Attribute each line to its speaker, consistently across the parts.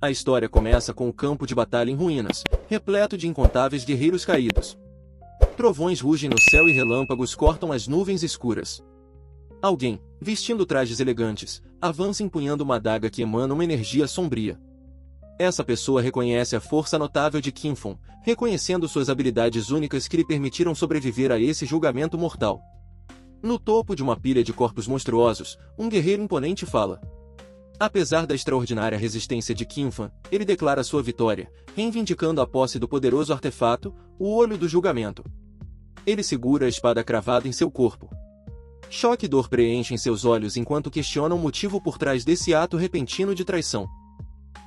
Speaker 1: A história começa com o campo de batalha em ruínas, repleto de incontáveis guerreiros caídos. Trovões rugem no céu e relâmpagos cortam as nuvens escuras. Alguém, vestindo trajes elegantes, avança empunhando uma adaga que emana uma energia sombria. Essa pessoa reconhece a força notável de Qinfeng, reconhecendo suas habilidades únicas que lhe permitiram sobreviver a esse julgamento mortal. No topo de uma pilha de corpos monstruosos, um guerreiro imponente fala. Apesar da extraordinária resistência de Qinfeng, ele declara sua vitória, reivindicando a posse do poderoso artefato, o Olho do Julgamento. Ele segura a espada cravada em seu corpo. Choque e dor preenchem seus olhos enquanto questiona o motivo por trás desse ato repentino de traição.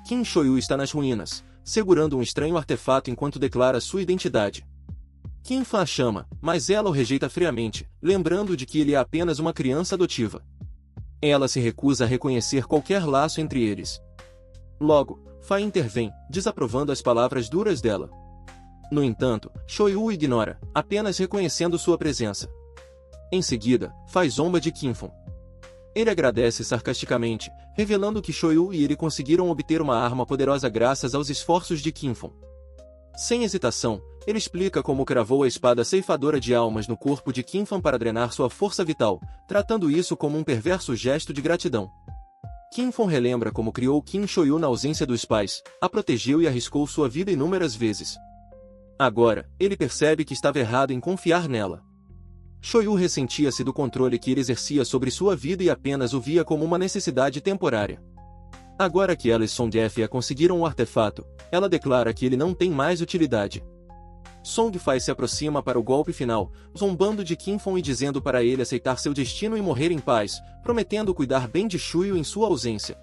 Speaker 1: Qin Shoyu está nas ruínas, segurando um estranho artefato enquanto declara sua identidade. Qinfeng a chama, mas ela o rejeita friamente, lembrando de que ele é apenas uma criança adotiva. Ela se recusa a reconhecer qualquer laço entre eles. Logo, Fai intervém, desaprovando as palavras duras dela. No entanto, Shoyu o ignora, apenas reconhecendo sua presença. Em seguida, faz zomba de Qinfeng. Ele agradece sarcasticamente, revelando que Shoyu e ele conseguiram obter uma arma poderosa graças aos esforços de Qinfeng. Sem hesitação, ele explica como cravou a espada ceifadora de almas no corpo de Qinfeng para drenar sua força vital, tratando isso como um perverso gesto de gratidão. Qinfeng relembra como criou Qin Shoyu na ausência dos pais, a protegeu e arriscou sua vida inúmeras vezes. Agora, ele percebe que estava errado em confiar nela. Shoyu ressentia-se do controle que ele exercia sobre sua vida e apenas o via como uma necessidade temporária. Agora que ela e Song-Fei conseguiram o artefato, ela declara que ele não tem mais utilidade. Song-Fei se aproxima para o golpe final, zombando de Qinfeng e dizendo para ele aceitar seu destino e morrer em paz, prometendo cuidar bem de Shuyu em sua ausência.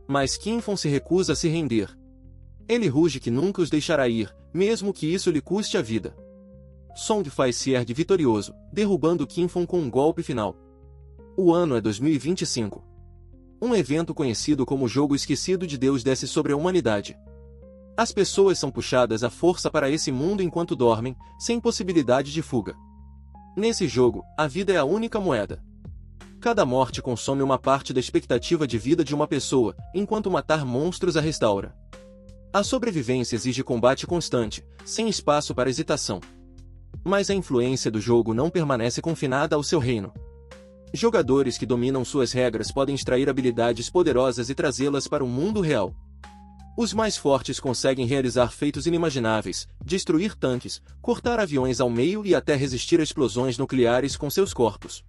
Speaker 1: Mas Qinfeng se recusa a se render. Ele ruge que nunca os deixará ir, mesmo que isso lhe custe a vida. Song-Fei se ergue vitorioso, derrubando Qinfeng com um golpe final. O ano é 2025. Um evento conhecido como o Jogo Esquecido de Deus desce sobre a humanidade. As pessoas são puxadas à força para esse mundo enquanto dormem, sem possibilidade de fuga. Nesse jogo, a vida é a única moeda. Cada morte consome uma parte da expectativa de vida de uma pessoa, enquanto matar monstros a restaura. A sobrevivência exige combate constante, sem espaço para hesitação. Mas a influência do jogo não permanece confinada ao seu reino. Jogadores que dominam suas regras podem extrair habilidades poderosas e trazê-las para o mundo real. Os mais fortes conseguem realizar feitos inimagináveis, destruir tanques, cortar aviões ao meio e até resistir a explosões nucleares com seus corpos.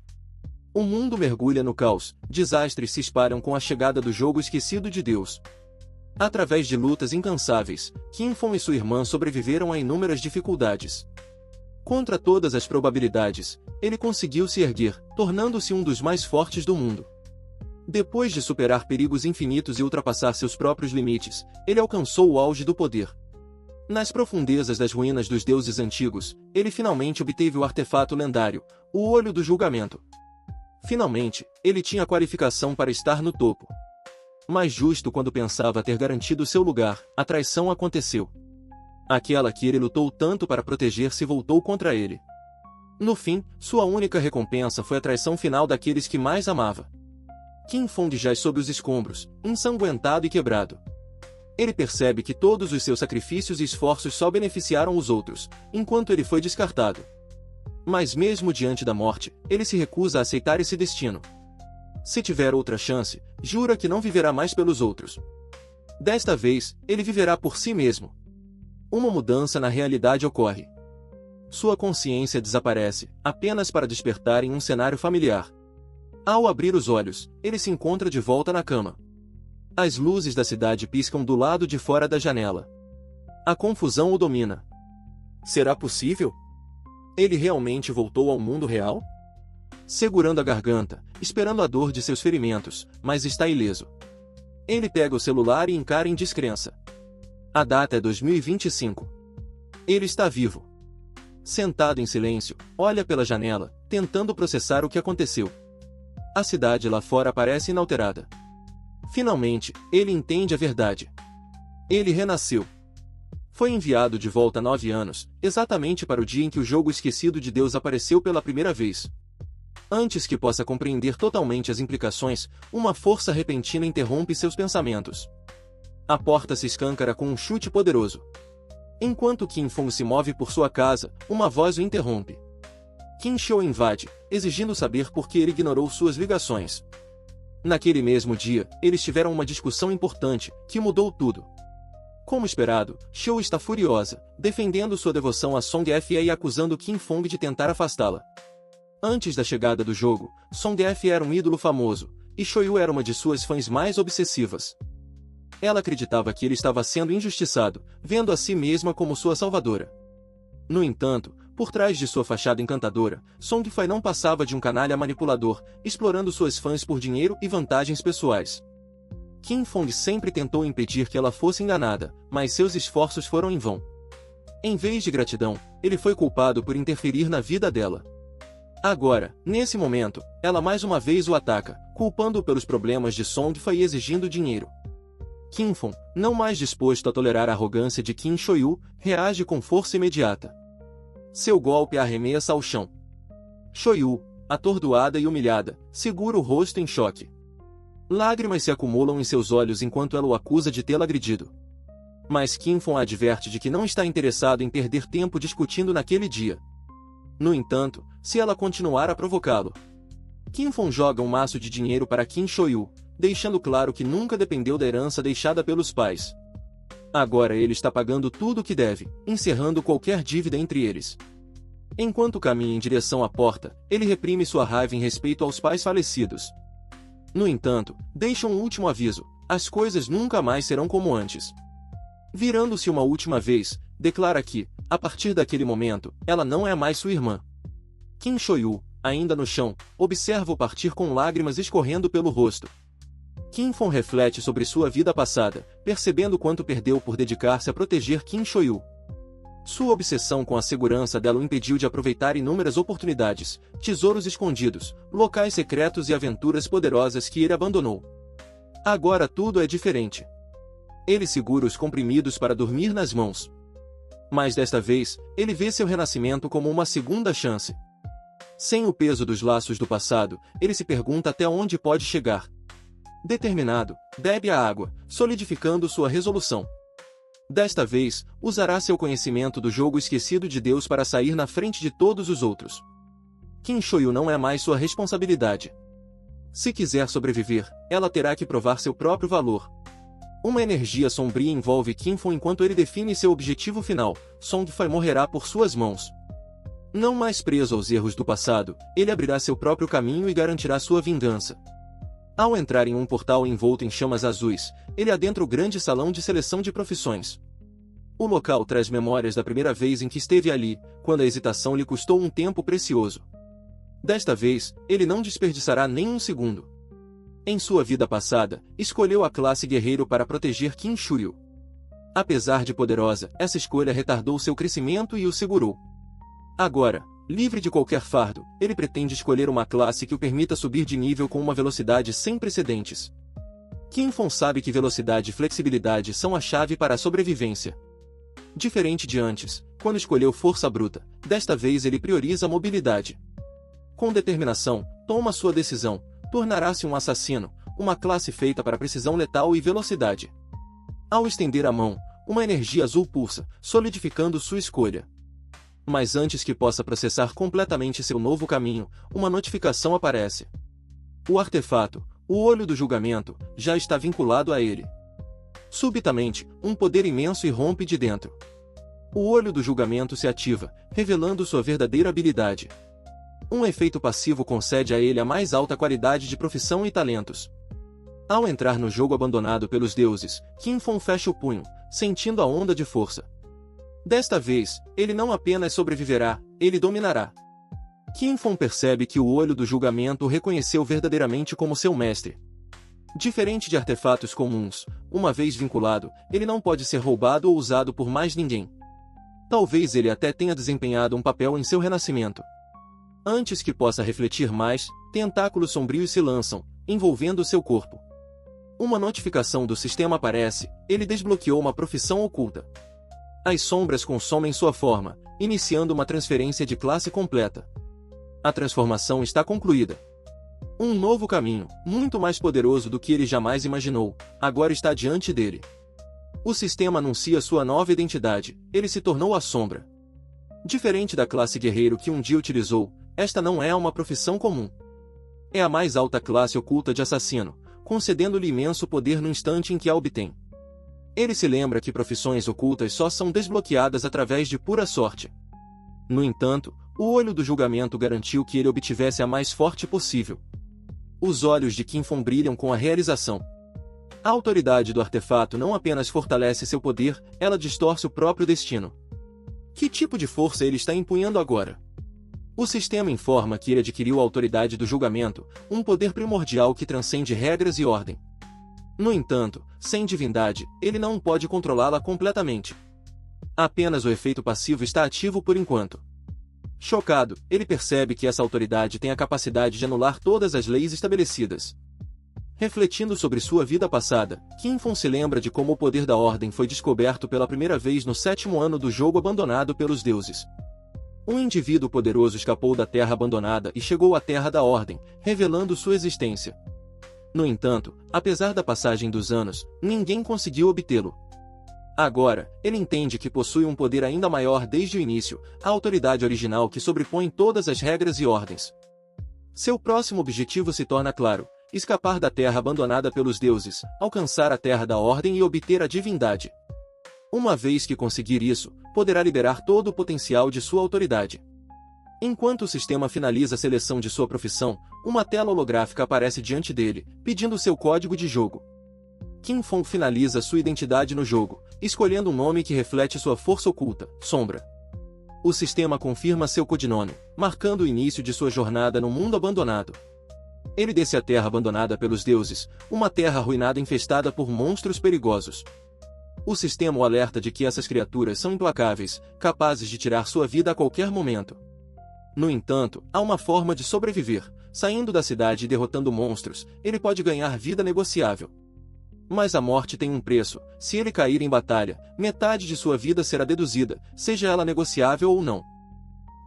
Speaker 1: O mundo mergulha no caos, desastres se espalham com a chegada do Jogo Esquecido de Deus. Através de lutas incansáveis, Qinfeng e sua irmã sobreviveram a inúmeras dificuldades. Contra todas as probabilidades, ele conseguiu se erguer, tornando-se um dos mais fortes do mundo. Depois de superar perigos infinitos e ultrapassar seus próprios limites, ele alcançou o auge do poder. Nas profundezas das ruínas dos deuses antigos, ele finalmente obteve o artefato lendário, o Olho do Julgamento. Finalmente, ele tinha qualificação para estar no topo. Mas justo quando pensava ter garantido seu lugar, a traição aconteceu. Aquela que ele lutou tanto para proteger se voltou contra ele. No fim, sua única recompensa foi a traição final daqueles que mais amava. Qinfeng jaz sob os escombros, ensanguentado e quebrado. Ele percebe que todos os seus sacrifícios e esforços só beneficiaram os outros, enquanto ele foi descartado. Mas mesmo diante da morte, ele se recusa a aceitar esse destino. Se tiver outra chance, jura que não viverá mais pelos outros. Desta vez, ele viverá por si mesmo. Uma mudança na realidade ocorre. Sua consciência desaparece, apenas para despertar em um cenário familiar. Ao abrir os olhos, ele se encontra de volta na cama. As luzes da cidade piscam do lado de fora da janela. A confusão o domina. Será possível? Ele realmente voltou ao mundo real? Segurando a garganta, esperando a dor de seus ferimentos, mas está ileso. Ele pega o celular e encara em descrença. A data é 2025. Ele está vivo. Sentado em silêncio, olha pela janela, tentando processar o que aconteceu. A cidade lá fora parece inalterada. Finalmente, ele entende a verdade. Ele renasceu. Foi enviado de volta há 9 anos, exatamente para o dia em que o Jogo Esquecido de Deus apareceu pela primeira vez. Antes que possa compreender totalmente as implicações, uma força repentina interrompe seus pensamentos. A porta se escancara com um chute poderoso. Enquanto Qin Feng se move por sua casa, uma voz o interrompe. Qin Shou invade, exigindo saber por que ele ignorou suas ligações. Naquele mesmo dia, eles tiveram uma discussão importante, que mudou tudo. Como esperado, Shou está furiosa, defendendo sua devoção a Song Fe e acusando Qin Feng de tentar afastá-la. Antes da chegada do jogo, Song Fe era um ídolo famoso, e Shoyu era uma de suas fãs mais obsessivas. Ela acreditava que ele estava sendo injustiçado, vendo a si mesma como sua salvadora. No entanto, por trás de sua fachada encantadora, Song Fe não passava de um canalha manipulador, explorando suas fãs por dinheiro e vantagens pessoais. Qin Feng sempre tentou impedir que ela fosse enganada, mas seus esforços foram em vão. Em vez de gratidão, ele foi culpado por interferir na vida dela. Agora, nesse momento, ela mais uma vez o ataca, culpando-o pelos problemas de Song Fe e exigindo dinheiro. Qin Feng, não mais disposto a tolerar a arrogância de Qin Shoyu, reage com força imediata. Seu golpe a arremessa ao chão. Shoyu, atordoada e humilhada, segura o rosto em choque. Lágrimas se acumulam em seus olhos enquanto ela o acusa de tê-la agredido. Mas Qin Feng a adverte de que não está interessado em perder tempo discutindo naquele dia. No entanto, se ela continuar a provocá-lo, Qin Feng joga um maço de dinheiro para Qin Shoyu, deixando claro que nunca dependeu da herança deixada pelos pais. Agora ele está pagando tudo o que deve, encerrando qualquer dívida entre eles. Enquanto caminha em direção à porta, ele reprime sua raiva em respeito aos pais falecidos. No entanto, deixa um último aviso: as coisas nunca mais serão como antes. Virando-se uma última vez, declara que, a partir daquele momento, ela não é mais sua irmã. Qin Shoyu, ainda no chão, observa-o partir com lágrimas escorrendo pelo rosto. Qin Feng reflete sobre sua vida passada, percebendo quanto perdeu por dedicar-se a proteger Qin Shoyu. Sua obsessão com a segurança dela o impediu de aproveitar inúmeras oportunidades, tesouros escondidos, locais secretos e aventuras poderosas que ele abandonou. Agora tudo é diferente. Ele segura os comprimidos para dormir nas mãos. Mas desta vez, ele vê seu renascimento como uma segunda chance. Sem o peso dos laços do passado, ele se pergunta até onde pode chegar. Determinado, bebe a água, solidificando sua resolução. Desta vez, usará seu conhecimento do jogo esquecido de Deus para sair na frente de todos os outros. Qin Shoyu não é mais sua responsabilidade. Se quiser sobreviver, ela terá que provar seu próprio valor. Uma energia sombria envolve Qin Feng enquanto ele define seu objetivo final: Song Fe morrerá por suas mãos. Não mais preso aos erros do passado, ele abrirá seu próprio caminho e garantirá sua vingança. Ao entrar em um portal envolto em chamas azuis, ele adentra o grande salão de seleção de profissões. O local traz memórias da primeira vez em que esteve ali, quando a hesitação lhe custou um tempo precioso. Desta vez, ele não desperdiçará nem um segundo. Em sua vida passada, escolheu a classe guerreiro para proteger Qin Shuryu. Apesar de poderosa, essa escolha retardou seu crescimento e o segurou. Agora, livre de qualquer fardo, ele pretende escolher uma classe que o permita subir de nível com uma velocidade sem precedentes. Qin Feng sabe que velocidade e flexibilidade são a chave para a sobrevivência. Diferente de antes, quando escolheu força bruta, desta vez ele prioriza a mobilidade. Com determinação, toma sua decisão: tornará-se um assassino, uma classe feita para precisão letal e velocidade. Ao estender a mão, uma energia azul pulsa, solidificando sua escolha. Mas antes que possa processar completamente seu novo caminho, uma notificação aparece. O artefato, o Olho do Julgamento, já está vinculado a ele. Subitamente, um poder imenso irrompe de dentro. O Olho do Julgamento se ativa, revelando sua verdadeira habilidade. Um efeito passivo concede a ele a mais alta qualidade de profissão e talentos. Ao entrar no jogo abandonado pelos deuses, Qin Feng fecha o punho, sentindo a onda de força. Desta vez, ele não apenas sobreviverá, ele dominará. Qin Feng percebe que o Olho do Julgamento o reconheceu verdadeiramente como seu mestre. Diferente de artefatos comuns, uma vez vinculado, ele não pode ser roubado ou usado por mais ninguém. Talvez ele até tenha desempenhado um papel em seu renascimento. Antes que possa refletir mais, tentáculos sombrios se lançam, envolvendo seu corpo. Uma notificação do sistema aparece: ele desbloqueou uma profissão oculta. As sombras consomem sua forma, iniciando uma transferência de classe completa. A transformação está concluída. Um novo caminho, muito mais poderoso do que ele jamais imaginou, agora está diante dele. O sistema anuncia sua nova identidade, ele se tornou a Sombra. Diferente da classe guerreiro que um dia utilizou, esta não é uma profissão comum. É a mais alta classe oculta de assassino, concedendo-lhe imenso poder no instante em que a obtém. Ele se lembra que profissões ocultas só são desbloqueadas através de pura sorte. No entanto, o olho do julgamento garantiu que ele obtivesse a mais forte possível. Os olhos de Qinfeng brilham com a realização. A autoridade do artefato não apenas fortalece seu poder, ela distorce o próprio destino. Que tipo de força ele está empunhando agora? O sistema informa que ele adquiriu a autoridade do julgamento, um poder primordial que transcende regras e ordem. No entanto, sem divindade, ele não pode controlá-la completamente. Apenas o efeito passivo está ativo por enquanto. Chocado, ele percebe que essa autoridade tem a capacidade de anular todas as leis estabelecidas. Refletindo sobre sua vida passada, Qinfeng se lembra de como o poder da Ordem foi descoberto pela primeira vez no 7º ano do jogo abandonado pelos deuses. Um indivíduo poderoso escapou da Terra abandonada e chegou à Terra da Ordem, revelando sua existência. No entanto, apesar da passagem dos anos, ninguém conseguiu obtê-lo. Agora, ele entende que possui um poder ainda maior desde o início, a autoridade original que sobrepõe todas as regras e ordens. Seu próximo objetivo se torna claro: escapar da Terra abandonada pelos deuses, alcançar a Terra da Ordem e obter a divindade. Uma vez que conseguir isso, poderá liberar todo o potencial de sua autoridade. Enquanto o sistema finaliza a seleção de sua profissão, uma tela holográfica aparece diante dele, pedindo seu código de jogo. Qinfeng finaliza sua identidade no jogo, escolhendo um nome que reflete sua força oculta, Sombra. O sistema confirma seu codinome, marcando o início de sua jornada no mundo abandonado. Ele desce a terra abandonada pelos deuses, uma terra arruinada infestada por monstros perigosos. O sistema o alerta de que essas criaturas são implacáveis, capazes de tirar sua vida a qualquer momento. No entanto, há uma forma de sobreviver. Saindo da cidade e derrotando monstros, ele pode ganhar vida negociável. Mas a morte tem um preço. Se ele cair em batalha, metade de sua vida será deduzida, seja ela negociável ou não.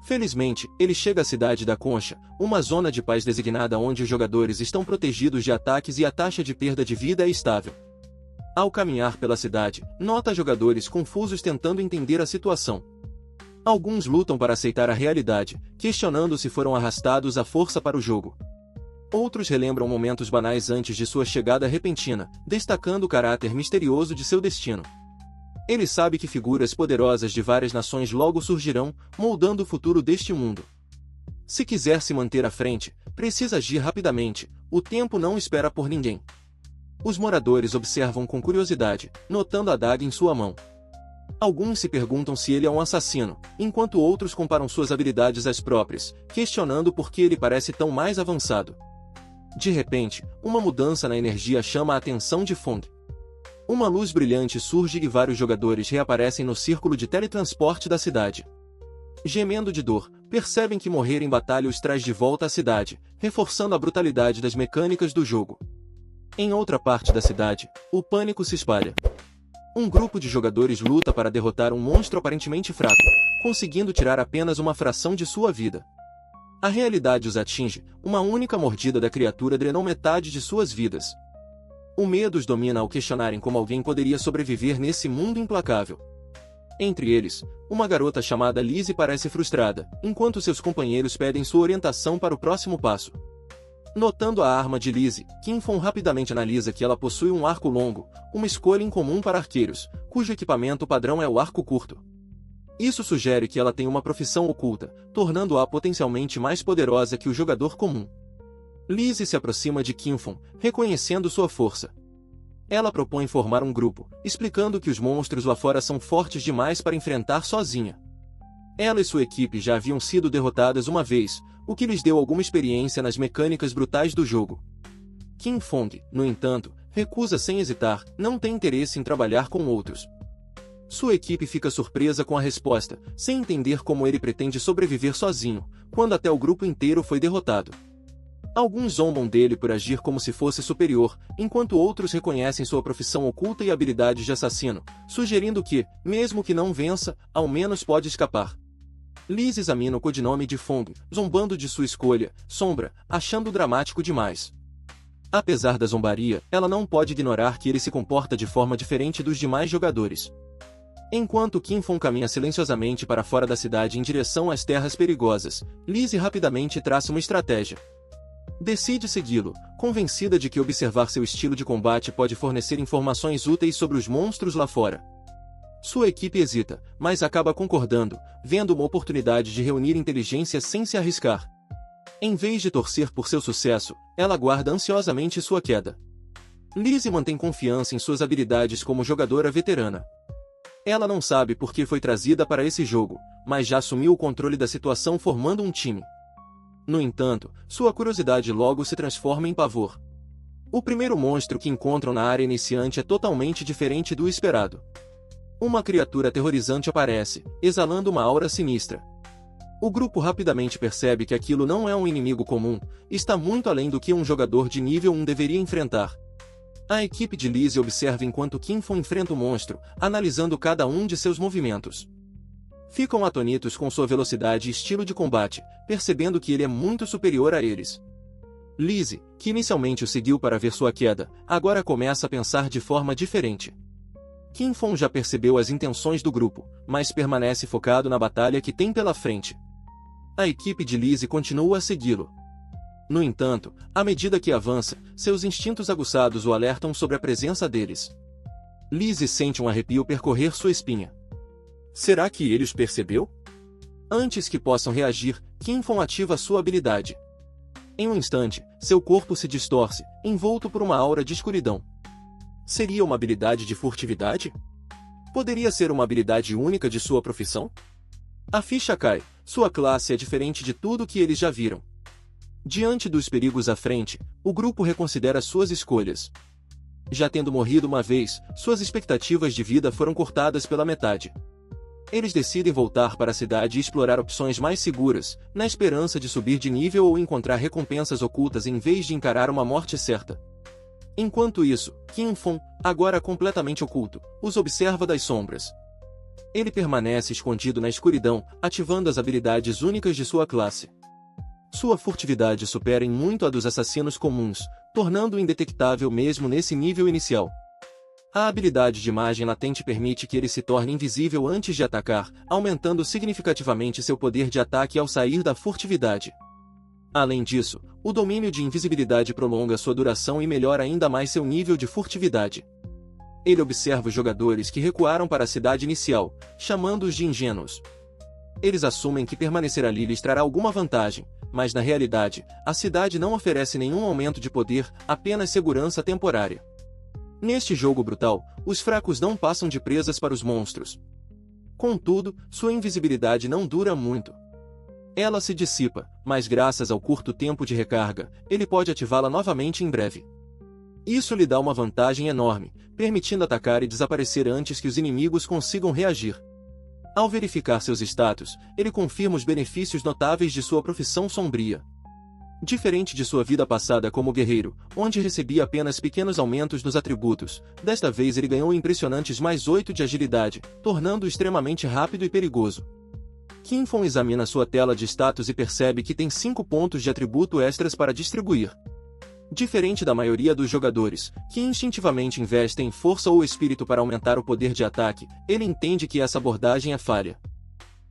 Speaker 1: Felizmente, ele chega à cidade da Concha, uma zona de paz designada onde os jogadores estão protegidos de ataques e a taxa de perda de vida é estável. Ao caminhar pela cidade, nota jogadores confusos tentando entender a situação. Alguns lutam para aceitar a realidade, questionando se foram arrastados à força para o jogo. Outros relembram momentos banais antes de sua chegada repentina, destacando o caráter misterioso de seu destino. Ele sabe que figuras poderosas de várias nações logo surgirão, moldando o futuro deste mundo. Se quiser se manter à frente, precisa agir rapidamente, o tempo não espera por ninguém. Os moradores observam com curiosidade, notando a adaga em sua mão. Alguns se perguntam se ele é um assassino, enquanto outros comparam suas habilidades às próprias, questionando por que ele parece tão mais avançado. De repente, uma mudança na energia chama a atenção de Fong. Uma luz brilhante surge e vários jogadores reaparecem no círculo de teletransporte da cidade. Gemendo de dor, percebem que morrer em batalha os traz de volta à cidade, reforçando a brutalidade das mecânicas do jogo. Em outra parte da cidade, o pânico se espalha. Um grupo de jogadores luta para derrotar um monstro aparentemente fraco, conseguindo tirar apenas uma fração de sua vida. A realidade os atinge, uma única mordida da criatura drenou metade de suas vidas. O medo os domina ao questionarem como alguém poderia sobreviver nesse mundo implacável. Entre eles, uma garota chamada Lizzie parece frustrada, enquanto seus companheiros pedem sua orientação para o próximo passo. Notando a arma de Lizzie, Qinfeng rapidamente analisa que ela possui um arco longo, uma escolha incomum para arqueiros, cujo equipamento padrão é o arco curto. Isso sugere que ela tem uma profissão oculta, tornando-a potencialmente mais poderosa que o jogador comum. Lizzie se aproxima de Qinfeng, reconhecendo sua força. Ela propõe formar um grupo, explicando que os monstros lá fora são fortes demais para enfrentar sozinha. Ela e sua equipe já haviam sido derrotadas uma vez, o que lhes deu alguma experiência nas mecânicas brutais do jogo. Qinfeng, no entanto, recusa sem hesitar, não tem interesse em trabalhar com outros. Sua equipe fica surpresa com a resposta, sem entender como ele pretende sobreviver sozinho, quando até o grupo inteiro foi derrotado. Alguns zombam dele por agir como se fosse superior, enquanto outros reconhecem sua profissão oculta e habilidades de assassino, sugerindo que, mesmo que não vença, ao menos pode escapar. Liz examina o codinome de Fong, zombando de sua escolha, Sombra, achando dramático demais. Apesar da zombaria, ela não pode ignorar que ele se comporta de forma diferente dos demais jogadores. Enquanto Qinfeng caminha silenciosamente para fora da cidade em direção às terras perigosas, Lizzie rapidamente traça uma estratégia. Decide segui-lo, convencida de que observar seu estilo de combate pode fornecer informações úteis sobre os monstros lá fora. Sua equipe hesita, mas acaba concordando, vendo uma oportunidade de reunir inteligência sem se arriscar. Em vez de torcer por seu sucesso, ela aguarda ansiosamente sua queda. Lizzie mantém confiança em suas habilidades como jogadora veterana. Ela não sabe por que foi trazida para esse jogo, mas já assumiu o controle da situação formando um time. No entanto, sua curiosidade logo se transforma em pavor. O primeiro monstro que encontram na área iniciante é totalmente diferente do esperado. Uma criatura aterrorizante aparece, exalando uma aura sinistra. O grupo rapidamente percebe que aquilo não é um inimigo comum, está muito além do que um jogador de nível 1 deveria enfrentar. A equipe de Lizzie observa enquanto Qinfeng enfrenta o monstro, analisando cada um de seus movimentos. Ficam atônitos com sua velocidade e estilo de combate, percebendo que ele é muito superior a eles. Lizzie, que inicialmente o seguiu para ver sua queda, agora começa a pensar de forma diferente. Qinfeng já percebeu as intenções do grupo, mas permanece focado na batalha que tem pela frente. A equipe de Lizzie continua a segui-lo. No entanto, à medida que avança, seus instintos aguçados o alertam sobre a presença deles. Lizzie sente um arrepio percorrer sua espinha. Será que ele os percebeu? Antes que possam reagir, Qinfeng ativa sua habilidade. Em um instante, seu corpo se distorce, envolto por uma aura de escuridão. Seria uma habilidade de furtividade? Poderia ser uma habilidade única de sua profissão? A ficha cai, sua classe é diferente de tudo que eles já viram. Diante dos perigos à frente, o grupo reconsidera suas escolhas. Já tendo morrido uma vez, suas expectativas de vida foram cortadas pela metade. Eles decidem voltar para a cidade e explorar opções mais seguras, na esperança de subir de nível ou encontrar recompensas ocultas em vez de encarar uma morte certa. Enquanto isso, Qinfeng, agora completamente oculto, os observa das sombras. Ele permanece escondido na escuridão, ativando as habilidades únicas de sua classe. Sua furtividade supera em muito a dos assassinos comuns, tornando-o indetectável mesmo nesse nível inicial. A habilidade de imagem latente permite que ele se torne invisível antes de atacar, aumentando significativamente seu poder de ataque ao sair da furtividade. Além disso, o domínio de invisibilidade prolonga sua duração e melhora ainda mais seu nível de furtividade. Ele observa os jogadores que recuaram para a cidade inicial, chamando-os de ingênuos. Eles assumem que permanecer ali lhes trará alguma vantagem, mas na realidade, a cidade não oferece nenhum aumento de poder, apenas segurança temporária. Neste jogo brutal, os fracos não passam de presas para os monstros. Contudo, sua invisibilidade não dura muito. Ela se dissipa, mas graças ao curto tempo de recarga, ele pode ativá-la novamente em breve. Isso lhe dá uma vantagem enorme, permitindo atacar e desaparecer antes que os inimigos consigam reagir. Ao verificar seus status, ele confirma os benefícios notáveis de sua profissão sombria. Diferente de sua vida passada como guerreiro, onde recebia apenas pequenos aumentos nos atributos, desta vez ele ganhou impressionantes mais 8 de agilidade, tornando-o extremamente rápido e perigoso. Qinfeng examina sua tela de status e percebe que tem 5 pontos de atributo extras para distribuir. Diferente da maioria dos jogadores, que instintivamente investem em força ou espírito para aumentar o poder de ataque, ele entende que essa abordagem é falha.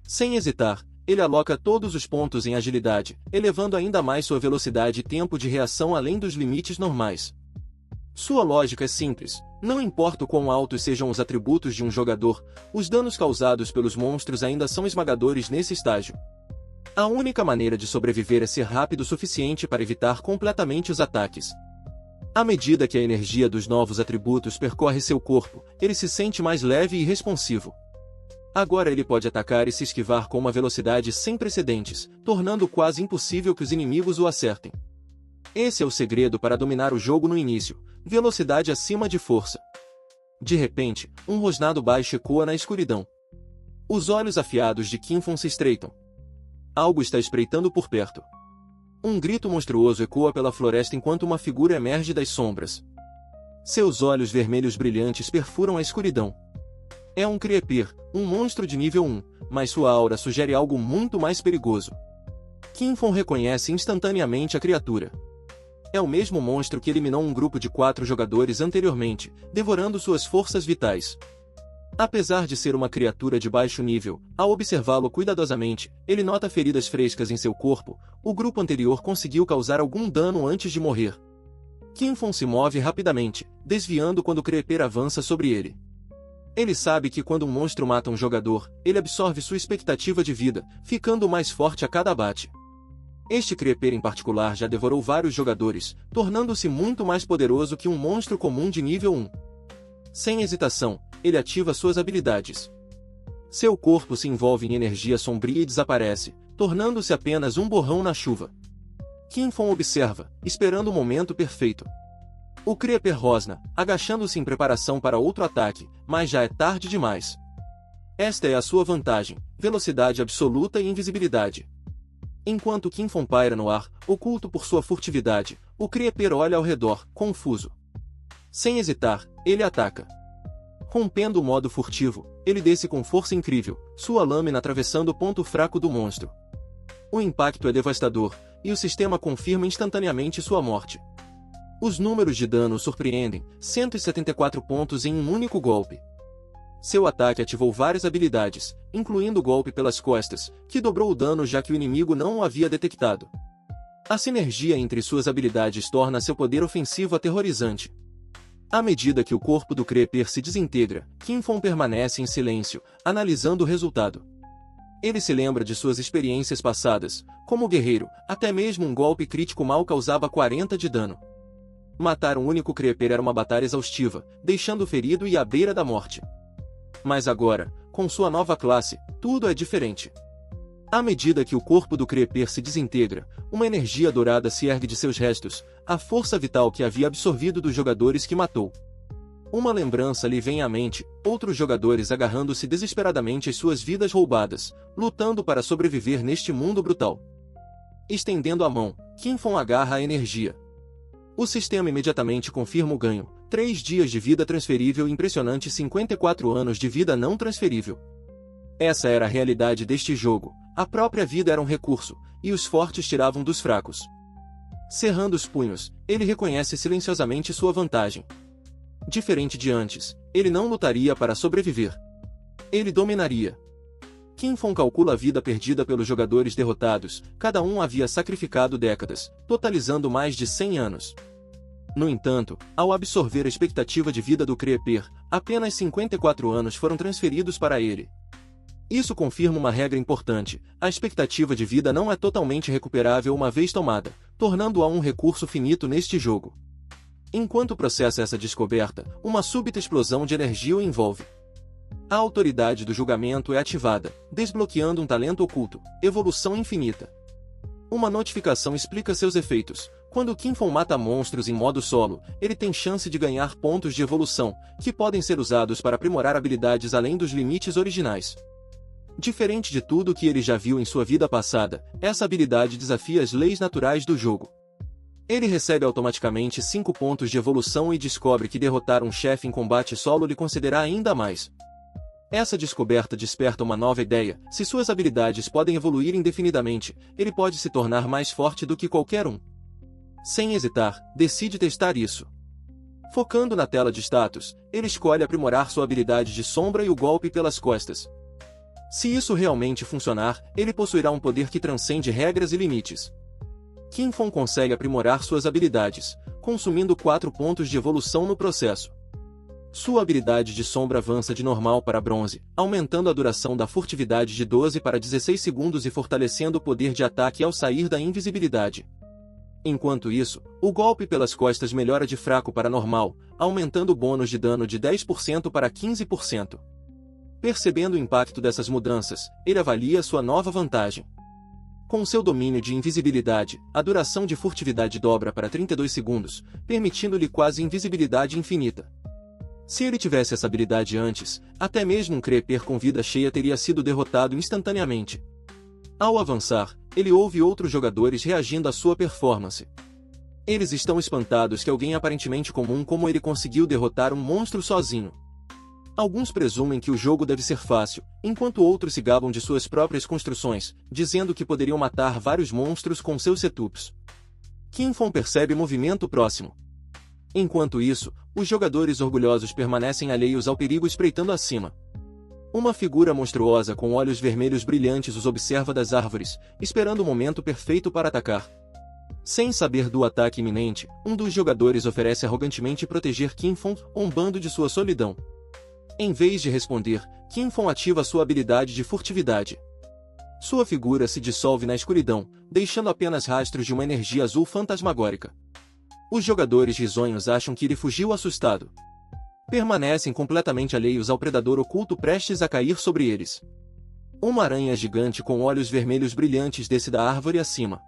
Speaker 1: Sem hesitar, ele aloca todos os pontos em agilidade, elevando ainda mais sua velocidade e tempo de reação além dos limites normais. Sua lógica é simples, não importa o quão altos sejam os atributos de um jogador, os danos causados pelos monstros ainda são esmagadores nesse estágio. A única maneira de sobreviver é ser rápido o suficiente para evitar completamente os ataques. À medida que a energia dos novos atributos percorre seu corpo, ele se sente mais leve e responsivo. Agora ele pode atacar e se esquivar com uma velocidade sem precedentes, tornando quase impossível que os inimigos o acertem. Esse é o segredo para dominar o jogo no início, velocidade acima de força. De repente, um rosnado baixo ecoa na escuridão. Os olhos afiados de Qinfeng se estreitam. Algo está espreitando por perto. Um grito monstruoso ecoa pela floresta enquanto uma figura emerge das sombras. Seus olhos vermelhos brilhantes perfuram a escuridão. É um Creeper, um monstro de nível 1, mas sua aura sugere algo muito mais perigoso. Qinfeng reconhece instantaneamente a criatura. É o mesmo monstro que eliminou um grupo de 4 jogadores anteriormente, devorando suas forças vitais. Apesar de ser uma criatura de baixo nível, ao observá-lo cuidadosamente, ele nota feridas frescas em seu corpo. O grupo anterior conseguiu causar algum dano antes de morrer. Qinfeng se move rapidamente, desviando quando o Creeper avança sobre ele. Ele sabe que quando um monstro mata um jogador, ele absorve sua expectativa de vida, ficando mais forte a cada abate. Este Creeper em particular já devorou vários jogadores, tornando-se muito mais poderoso que um monstro comum de nível 1. Sem hesitação, ele ativa suas habilidades. Seu corpo se envolve em energia sombria e desaparece, tornando-se apenas um borrão na chuva. Qinfeng observa, esperando o momento perfeito. O Creeper rosna, agachando-se em preparação para outro ataque, mas já é tarde demais. Esta é a sua vantagem: velocidade absoluta e invisibilidade. Enquanto Qinfeng paira no ar, oculto por sua furtividade, o Creeper olha ao redor, confuso. Sem hesitar, ele ataca. Rompendo o modo furtivo, ele desce com força incrível, sua lâmina atravessando o ponto fraco do monstro. O impacto é devastador, e o sistema confirma instantaneamente sua morte. Os números de dano surpreendem, 174 pontos em um único golpe. Seu ataque ativou várias habilidades, incluindo o golpe pelas costas, que dobrou o dano já que o inimigo não o havia detectado. A sinergia entre suas habilidades torna seu poder ofensivo aterrorizante. À medida que o corpo do Creeper se desintegra, Qinfeng permanece em silêncio, analisando o resultado. Ele se lembra de suas experiências passadas. Como guerreiro, até mesmo um golpe crítico mal causava 40 de dano. Matar um único Creeper era uma batalha exaustiva, deixando-o ferido e à beira da morte. Mas agora, com sua nova classe, tudo é diferente. À medida que o corpo do Creeper se desintegra, uma energia dourada se ergue de seus restos, a força vital que havia absorvido dos jogadores que matou. Uma lembrança lhe vem à mente, outros jogadores agarrando-se desesperadamente às suas vidas roubadas, lutando para sobreviver neste mundo brutal. Estendendo a mão, Qinfeng agarra a energia. O sistema imediatamente confirma o ganho: 3 dias de vida transferível e impressionante 54 anos de vida não transferível. Essa era a realidade deste jogo: a própria vida era um recurso, e os fortes tiravam dos fracos. Cerrando os punhos, ele reconhece silenciosamente sua vantagem. Diferente de antes, ele não lutaria para sobreviver. Ele dominaria. Qinfeng calcula a vida perdida pelos jogadores derrotados, cada um havia sacrificado décadas, totalizando mais de 100 anos. No entanto, ao absorver a expectativa de vida do Creeper, apenas 54 anos foram transferidos para ele. Isso confirma uma regra importante: a expectativa de vida não é totalmente recuperável uma vez tomada, tornando-a um recurso finito neste jogo. Enquanto processa essa descoberta, uma súbita explosão de energia o envolve. A autoridade do julgamento é ativada, desbloqueando um talento oculto: evolução infinita. Uma notificação explica seus efeitos. Quando Qinfeng mata monstros em modo solo, ele tem chance de ganhar pontos de evolução, que podem ser usados para aprimorar habilidades além dos limites originais. Diferente de tudo que ele já viu em sua vida passada, essa habilidade desafia as leis naturais do jogo. Ele recebe automaticamente 5 pontos de evolução e descobre que derrotar um chefe em combate solo lhe concederá ainda mais. Essa descoberta desperta uma nova ideia: se suas habilidades podem evoluir indefinidamente, ele pode se tornar mais forte do que qualquer um. Sem hesitar, decide testar isso. Focando na tela de status, ele escolhe aprimorar sua habilidade de sombra e o golpe pelas costas. Se isso realmente funcionar, ele possuirá um poder que transcende regras e limites. Qinfeng consegue aprimorar suas habilidades, consumindo 4 pontos de evolução no processo. Sua habilidade de sombra avança de normal para bronze, aumentando a duração da furtividade de 12 para 16 segundos e fortalecendo o poder de ataque ao sair da invisibilidade. Enquanto isso, o golpe pelas costas melhora de fraco para normal, aumentando o bônus de dano de 10% para 15%. Percebendo o impacto dessas mudanças, ele avalia sua nova vantagem. Com seu domínio de invisibilidade, a duração de furtividade dobra para 32 segundos, permitindo-lhe quase invisibilidade infinita. Se ele tivesse essa habilidade antes, até mesmo um Creeper com vida cheia teria sido derrotado instantaneamente. Ao avançar, ele ouve outros jogadores reagindo à sua performance. Eles estão espantados que alguém aparentemente comum como ele conseguiu derrotar um monstro sozinho. Alguns presumem que o jogo deve ser fácil, enquanto outros se gabam de suas próprias construções, dizendo que poderiam matar vários monstros com seus setups. Kinfon percebe movimento próximo. Enquanto isso, os jogadores orgulhosos permanecem alheios ao perigo espreitando acima. Uma figura monstruosa com olhos vermelhos brilhantes os observa das árvores, esperando o momento perfeito para atacar. Sem saber do ataque iminente, um dos jogadores oferece arrogantemente proteger Kinfon, zombando de sua solidão. Em vez de responder, Kinfon ativa sua habilidade de furtividade. Sua figura se dissolve na escuridão, deixando apenas rastros de uma energia azul fantasmagórica. Os jogadores risonhos acham que ele fugiu assustado. Permanecem completamente alheios ao predador oculto prestes a cair sobre eles. Uma aranha gigante com olhos vermelhos brilhantes desce da árvore acima.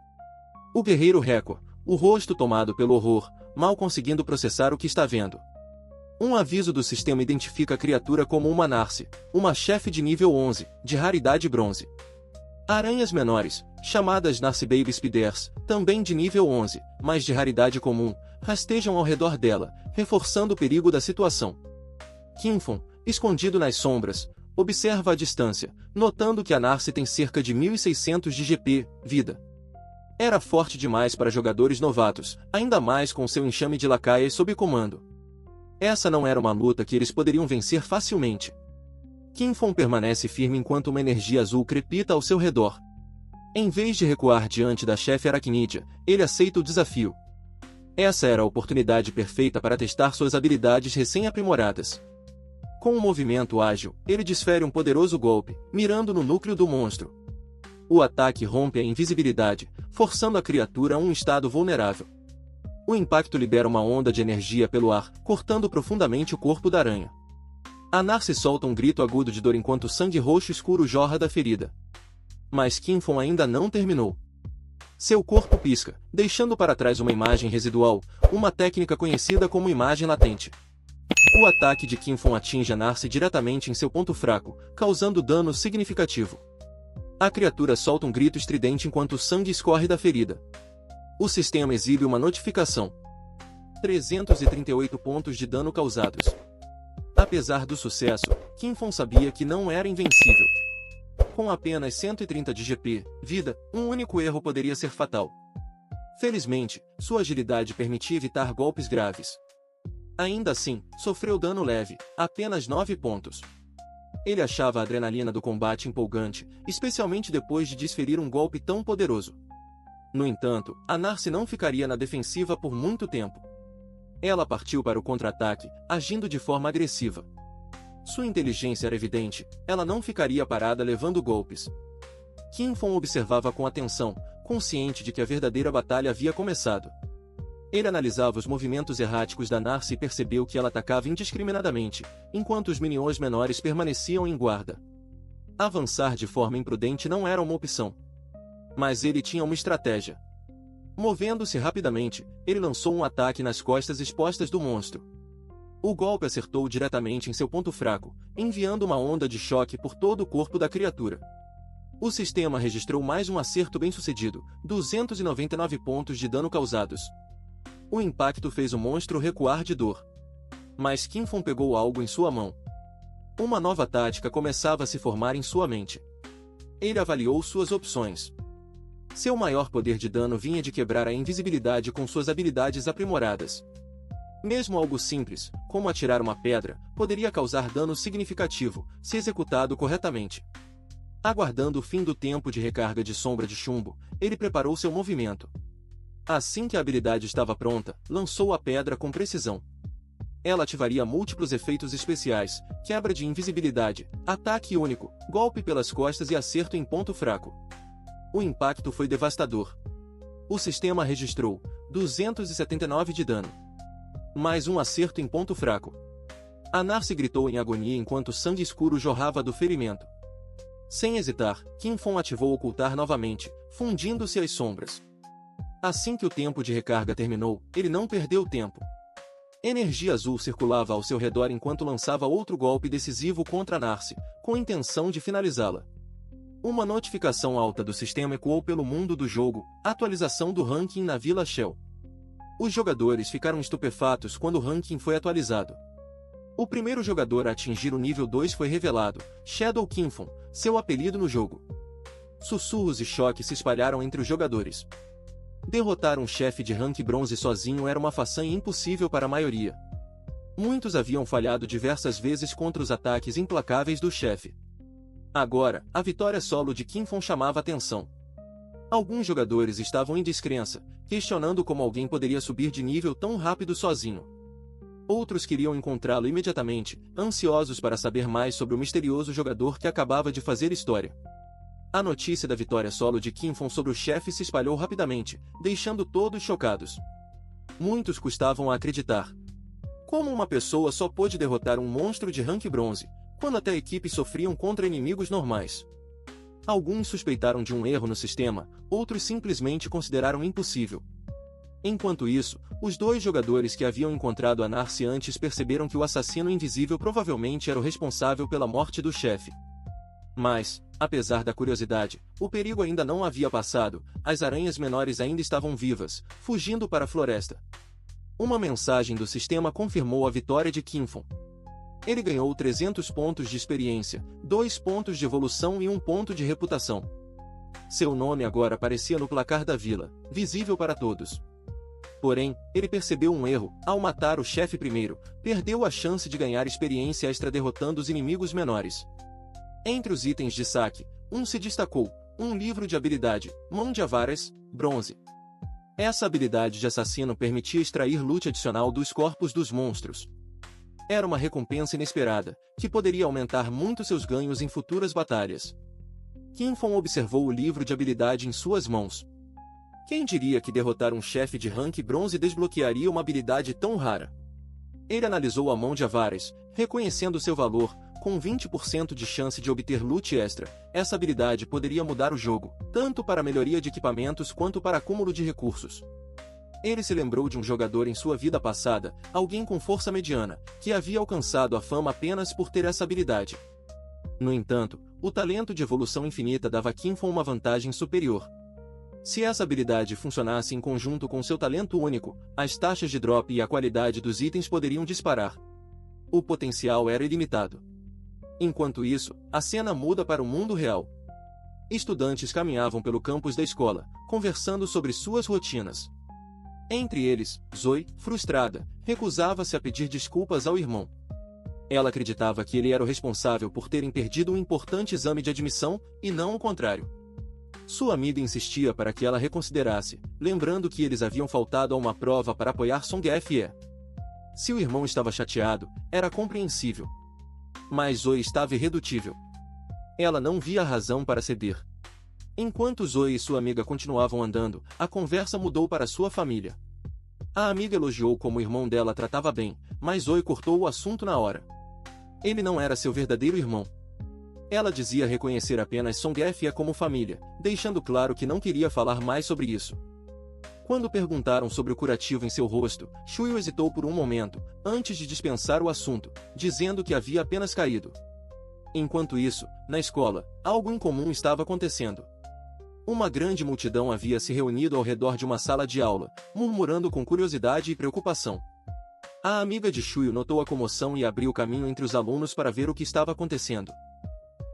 Speaker 1: O guerreiro recua, o rosto tomado pelo horror, mal conseguindo processar o que está vendo. Um aviso do sistema identifica a criatura como uma Narcy, uma chefe de nível 11, de raridade bronze. Aranhas menores, chamadas Narcy Baby Spiders, também de nível 11, mas de raridade comum, rastejam ao redor dela, reforçando o perigo da situação. Kinfon, escondido nas sombras, observa a distância, notando que a Narcy tem cerca de 1600 de GP, vida. Era forte demais para jogadores novatos, ainda mais com seu enxame de lacaias sob comando. Essa não era uma luta que eles poderiam vencer facilmente. Kinfon permanece firme enquanto uma energia azul crepita ao seu redor. Em vez de recuar diante da chefe aracnídea, ele aceita o desafio. Essa era a oportunidade perfeita para testar suas habilidades recém-aprimoradas. Com um movimento ágil, ele desfere um poderoso golpe, mirando no núcleo do monstro. O ataque rompe a invisibilidade, forçando a criatura a um estado vulnerável. O impacto libera uma onda de energia pelo ar, cortando profundamente o corpo da aranha. A Narcy solta um grito agudo de dor enquanto sangue roxo escuro jorra da ferida. Mas Kinfon ainda não terminou. Seu corpo pisca, deixando para trás uma imagem residual, uma técnica conhecida como imagem latente. O ataque de Kinfon atinge a Narcy diretamente em seu ponto fraco, causando dano significativo. A criatura solta um grito estridente enquanto o sangue escorre da ferida. O sistema exibe uma notificação. 338 pontos de dano causados. Apesar do sucesso, Kinfon sabia que não era invencível. Com apenas 130 de GP, vida, um único erro poderia ser fatal. Felizmente, sua agilidade permitia evitar golpes graves. Ainda assim, sofreu dano leve, apenas 9 pontos. Ele achava a adrenalina do combate empolgante, especialmente depois de desferir um golpe tão poderoso. No entanto, a Narcy não ficaria na defensiva por muito tempo. Ela partiu para o contra-ataque, agindo de forma agressiva. Sua inteligência era evidente, ela não ficaria parada levando golpes. Kinfon observava com atenção, consciente de que a verdadeira batalha havia começado. Ele analisava os movimentos erráticos da Narcy e percebeu que ela atacava indiscriminadamente, enquanto os minions menores permaneciam em guarda. Avançar de forma imprudente não era uma opção. Mas ele tinha uma estratégia. Movendo-se rapidamente, ele lançou um ataque nas costas expostas do monstro. O golpe acertou diretamente em seu ponto fraco, enviando uma onda de choque por todo o corpo da criatura. O sistema registrou mais um acerto bem-sucedido, 299 pontos de dano causados. O impacto fez o monstro recuar de dor. Mas Kinfon pegou algo em sua mão. Uma nova tática começava a se formar em sua mente. Ele avaliou suas opções. Seu maior poder de dano vinha de quebrar a invisibilidade com suas habilidades aprimoradas. Mesmo algo simples, como atirar uma pedra, poderia causar dano significativo, se executado corretamente. Aguardando o fim do tempo de recarga de sombra de chumbo, ele preparou seu movimento. Assim que a habilidade estava pronta, lançou a pedra com precisão. Ela ativaria múltiplos efeitos especiais, quebra de invisibilidade, ataque único, golpe pelas costas e acerto em ponto fraco. O impacto foi devastador. O sistema registrou 279 de dano. Mais um acerto em ponto fraco. A Narcy gritou em agonia enquanto sangue escuro jorrava do ferimento. Sem hesitar, Kinfon ativou ocultar novamente, fundindo-se às sombras. Assim que o tempo de recarga terminou, ele não perdeu tempo. Energia azul circulava ao seu redor enquanto lançava outro golpe decisivo contra a Narcy, com a intenção de finalizá-la. Uma notificação alta do sistema ecoou pelo mundo do jogo, atualização do ranking na Vila Shell. Os jogadores ficaram estupefatos quando o ranking foi atualizado. O primeiro jogador a atingir o nível 2 foi revelado, Shadow Kinfon, seu apelido no jogo. Sussurros e choque se espalharam entre os jogadores. Derrotar um chefe de rank bronze sozinho era uma façanha impossível para a maioria. Muitos haviam falhado diversas vezes contra os ataques implacáveis do chefe. Agora, a vitória solo de Qin Feng chamava atenção. Alguns jogadores estavam em descrença, questionando como alguém poderia subir de nível tão rápido sozinho. Outros queriam encontrá-lo imediatamente, ansiosos para saber mais sobre o misterioso jogador que acabava de fazer história. A notícia da vitória solo de Qin Feng sobre o chefe se espalhou rapidamente, deixando todos chocados. Muitos custavam a acreditar. Como uma pessoa só pôde derrotar um monstro de rank bronze, quando até equipes sofriam contra inimigos normais? Alguns suspeitaram de um erro no sistema, outros simplesmente consideraram impossível. Enquanto isso, os dois jogadores que haviam encontrado a Narcy antes perceberam que o assassino invisível provavelmente era o responsável pela morte do chefe. Mas, apesar da curiosidade, o perigo ainda não havia passado, as aranhas menores ainda estavam vivas, fugindo para a floresta. Uma mensagem do sistema confirmou a vitória de Qin Feng. Ele ganhou 300 pontos de experiência, 2 pontos de evolução e 1 ponto de reputação. Seu nome agora aparecia no placar da vila, visível para todos. Porém, ele percebeu um erro: ao matar o chefe primeiro, perdeu a chance de ganhar experiência extra derrotando os inimigos menores. Entre os itens de saque, um se destacou: um livro de habilidade, Mão de Avaras, bronze. Essa habilidade de assassino permitia extrair loot adicional dos corpos dos monstros. Era uma recompensa inesperada, que poderia aumentar muito seus ganhos em futuras batalhas. Qin Feng observou o livro de habilidade em suas mãos. Quem diria que derrotar um chefe de rank bronze desbloquearia uma habilidade tão rara? Ele analisou a Mão de Avaras, reconhecendo seu valor. Com 20% de chance de obter loot extra, essa habilidade poderia mudar o jogo, tanto para a melhoria de equipamentos quanto para acúmulo de recursos. Ele se lembrou de um jogador em sua vida passada, alguém com força mediana, que havia alcançado a fama apenas por ter essa habilidade. No entanto, o talento de evolução infinita dava a Qin Feng uma vantagem superior. Se essa habilidade funcionasse em conjunto com seu talento único, as taxas de drop e a qualidade dos itens poderiam disparar. O potencial era ilimitado. Enquanto isso, a cena muda para o mundo real. Estudantes caminhavam pelo campus da escola, conversando sobre suas rotinas. Entre eles, Zoe, frustrada, recusava-se a pedir desculpas ao irmão. Ela acreditava que ele era o responsável por terem perdido um importante exame de admissão, e não o contrário. Sua amiga insistia para que ela reconsiderasse, lembrando que eles haviam faltado a uma prova para apoiar Song Fe. Se o irmão estava chateado, era compreensível. Mas Zoe estava irredutível. Ela não via razão para ceder. Enquanto Zoe e sua amiga continuavam andando, a conversa mudou para sua família. A amiga elogiou como o irmão dela tratava bem, mas Zoe cortou o assunto na hora. Ele não era seu verdadeiro irmão. Ela dizia reconhecer apenas Song Fe como família, deixando claro que não queria falar mais sobre isso. Quando perguntaram sobre o curativo em seu rosto, Shuyu hesitou por um momento, antes de dispensar o assunto, dizendo que havia apenas caído. Enquanto isso, na escola, algo incomum estava acontecendo. Uma grande multidão havia se reunido ao redor de uma sala de aula, murmurando com curiosidade e preocupação. A amiga de Shuyu notou a comoção e abriu caminho entre os alunos para ver o que estava acontecendo.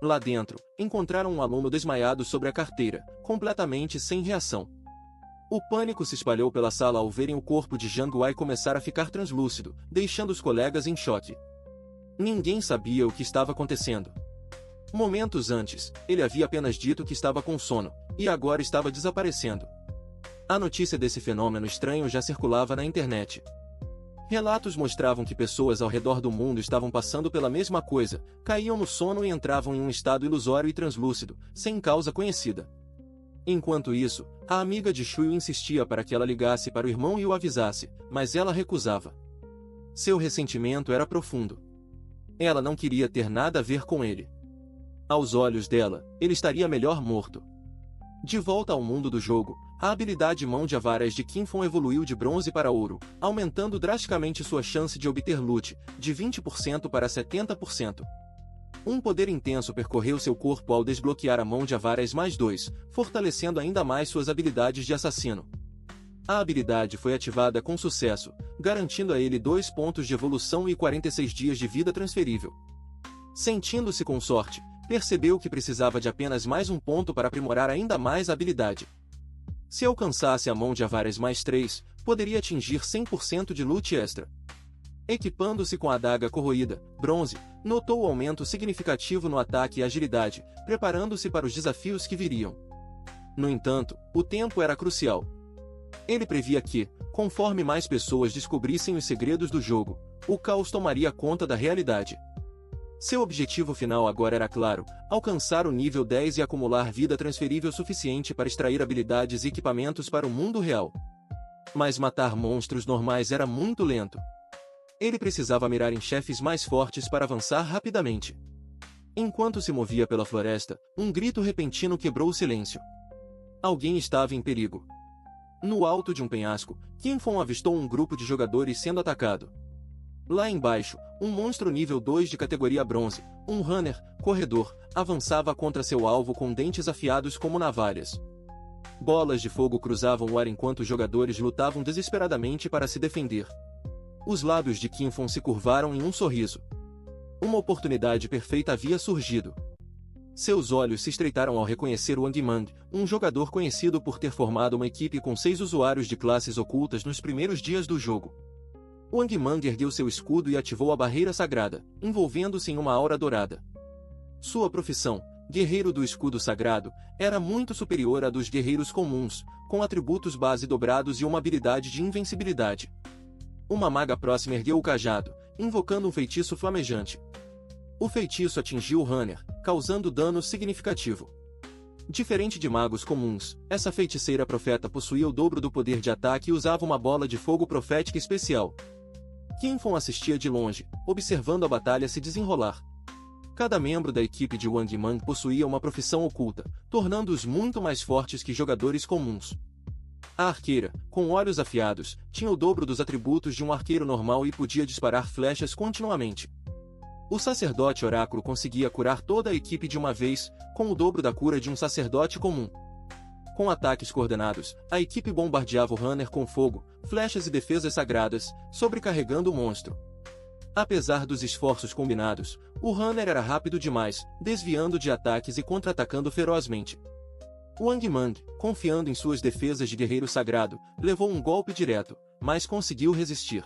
Speaker 1: Lá dentro, encontraram um aluno desmaiado sobre a carteira, completamente sem reação. O pânico se espalhou pela sala ao verem o corpo de Jiang Wei começar a ficar translúcido, deixando os colegas em choque. Ninguém sabia o que estava acontecendo. Momentos antes, ele havia apenas dito que estava com sono, e agora estava desaparecendo. A notícia desse fenômeno estranho já circulava na internet. Relatos mostravam que pessoas ao redor do mundo estavam passando pela mesma coisa, caíam no sono e entravam em um estado ilusório e translúcido, sem causa conhecida. Enquanto isso, a amiga de Shuyu insistia para que ela ligasse para o irmão e o avisasse, mas ela recusava. Seu ressentimento era profundo. Ela não queria ter nada a ver com ele. Aos olhos dela, ele estaria melhor morto. De volta ao mundo do jogo, a habilidade Mão de Avaras de Qin Feng evoluiu de bronze para ouro, aumentando drasticamente sua chance de obter loot, de 20% para 70%. Um poder intenso percorreu seu corpo ao desbloquear a Mão de Avaras mais 2, fortalecendo ainda mais suas habilidades de assassino. A habilidade foi ativada com sucesso, garantindo a ele 2 pontos de evolução e 46 dias de vida transferível. Sentindo-se com sorte, percebeu que precisava de apenas mais um ponto para aprimorar ainda mais a habilidade. Se alcançasse a mão de Avares mais 3, poderia atingir 100% de loot extra. Equipando-se com a adaga corroída, Bronze, notou o aumento significativo no ataque e agilidade, preparando-se para os desafios que viriam. No entanto, o tempo era crucial. Ele previa que, conforme mais pessoas descobrissem os segredos do jogo, o caos tomaria conta da realidade. Seu objetivo final agora era claro: alcançar o nível 10 e acumular vida transferível suficiente para extrair habilidades e equipamentos para o mundo real. Mas matar monstros normais era muito lento. Ele precisava mirar em chefes mais fortes para avançar rapidamente. Enquanto se movia pela floresta, um grito repentino quebrou o silêncio. Alguém estava em perigo. No alto de um penhasco, Kinfon avistou um grupo de jogadores sendo atacado. Lá embaixo, um monstro nível 2 de categoria bronze, um runner, corredor, avançava contra seu alvo com dentes afiados como navalhas. Bolas de fogo cruzavam o ar enquanto os jogadores lutavam desesperadamente para se defender. Os lábios de Kinfon se curvaram em um sorriso. Uma oportunidade perfeita havia surgido. Seus olhos se estreitaram ao reconhecer Wang Mang, um jogador conhecido por ter formado uma equipe com 6 usuários de classes ocultas nos primeiros dias do jogo. Wang Mang ergueu seu escudo e ativou a barreira sagrada, envolvendo-se em uma aura dourada. Sua profissão, guerreiro do escudo sagrado, era muito superior à dos guerreiros comuns, com atributos base dobrados e uma habilidade de invencibilidade. Uma maga próxima ergueu o cajado, invocando um feitiço flamejante. O feitiço atingiu o runner, causando dano significativo. Diferente de magos comuns, essa feiticeira profeta possuía o dobro do poder de ataque e usava uma bola de fogo profética especial. Kinfon assistia de longe, observando a batalha se desenrolar. Cada membro da equipe de Wang Mang possuía uma profissão oculta, tornando-os muito mais fortes que jogadores comuns. A arqueira, com olhos afiados, tinha o dobro dos atributos de um arqueiro normal e podia disparar flechas continuamente. O sacerdote oráculo conseguia curar toda a equipe de uma vez, com o dobro da cura de um sacerdote comum. Com ataques coordenados, a equipe bombardeava o runner com fogo, flechas e defesas sagradas, sobrecarregando o monstro. Apesar dos esforços combinados, o runner era rápido demais, desviando de ataques e contra-atacando ferozmente. Wang Mang, confiando em suas defesas de guerreiro sagrado, levou um golpe direto, mas conseguiu resistir.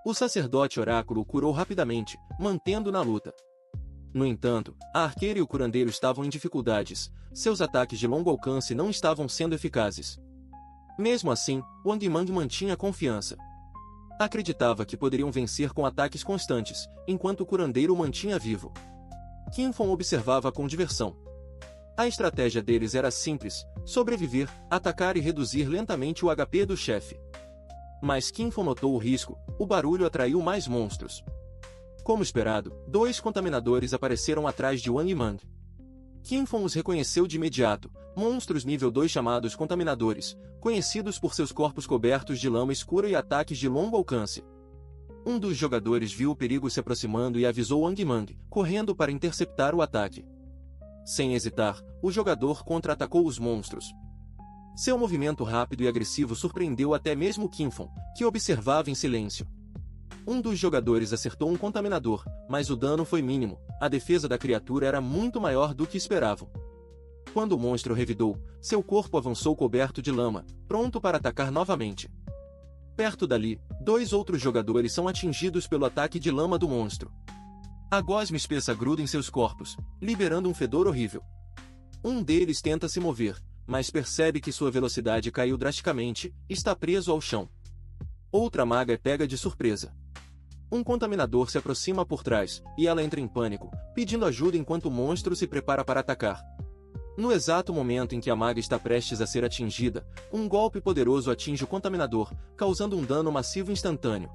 Speaker 1: O sacerdote oráculo o curou rapidamente, mantendo na luta. No entanto, a arqueira e o curandeiro estavam em dificuldades, seus ataques de longo alcance não estavam sendo eficazes. Mesmo assim, Wang Mang mantinha confiança. Acreditava que poderiam vencer com ataques constantes, enquanto o curandeiro o mantinha vivo. Kinfon observava com diversão. A estratégia deles era simples: sobreviver, atacar e reduzir lentamente o HP do chefe. Mas Kinfon notou o risco: o barulho atraiu mais monstros. Como esperado, 2 contaminadores apareceram atrás de Wang Mang. Kinfon os reconheceu de imediato: monstros nível 2 chamados contaminadores, conhecidos por seus corpos cobertos de lama escura e ataques de longo alcance. Um dos jogadores viu o perigo se aproximando e avisou Wang Mang, correndo para interceptar o ataque. Sem hesitar, o jogador contra-atacou os monstros. Seu movimento rápido e agressivo surpreendeu até mesmo Kinfon, que observava em silêncio. Um dos jogadores acertou um contaminador, mas o dano foi mínimo, a defesa da criatura era muito maior do que esperavam. Quando o monstro revidou, seu corpo avançou coberto de lama, pronto para atacar novamente. Perto dali, 2 outros jogadores são atingidos pelo ataque de lama do monstro. A gosma espessa gruda em seus corpos, liberando um fedor horrível. Um deles tenta se mover, mas percebe que sua velocidade caiu drasticamente, e está preso ao chão. Outra maga é pega de surpresa. Um contaminador se aproxima por trás, e ela entra em pânico, pedindo ajuda enquanto o monstro se prepara para atacar. No exato momento em que a maga está prestes a ser atingida, um golpe poderoso atinge o contaminador, causando um dano massivo instantâneo.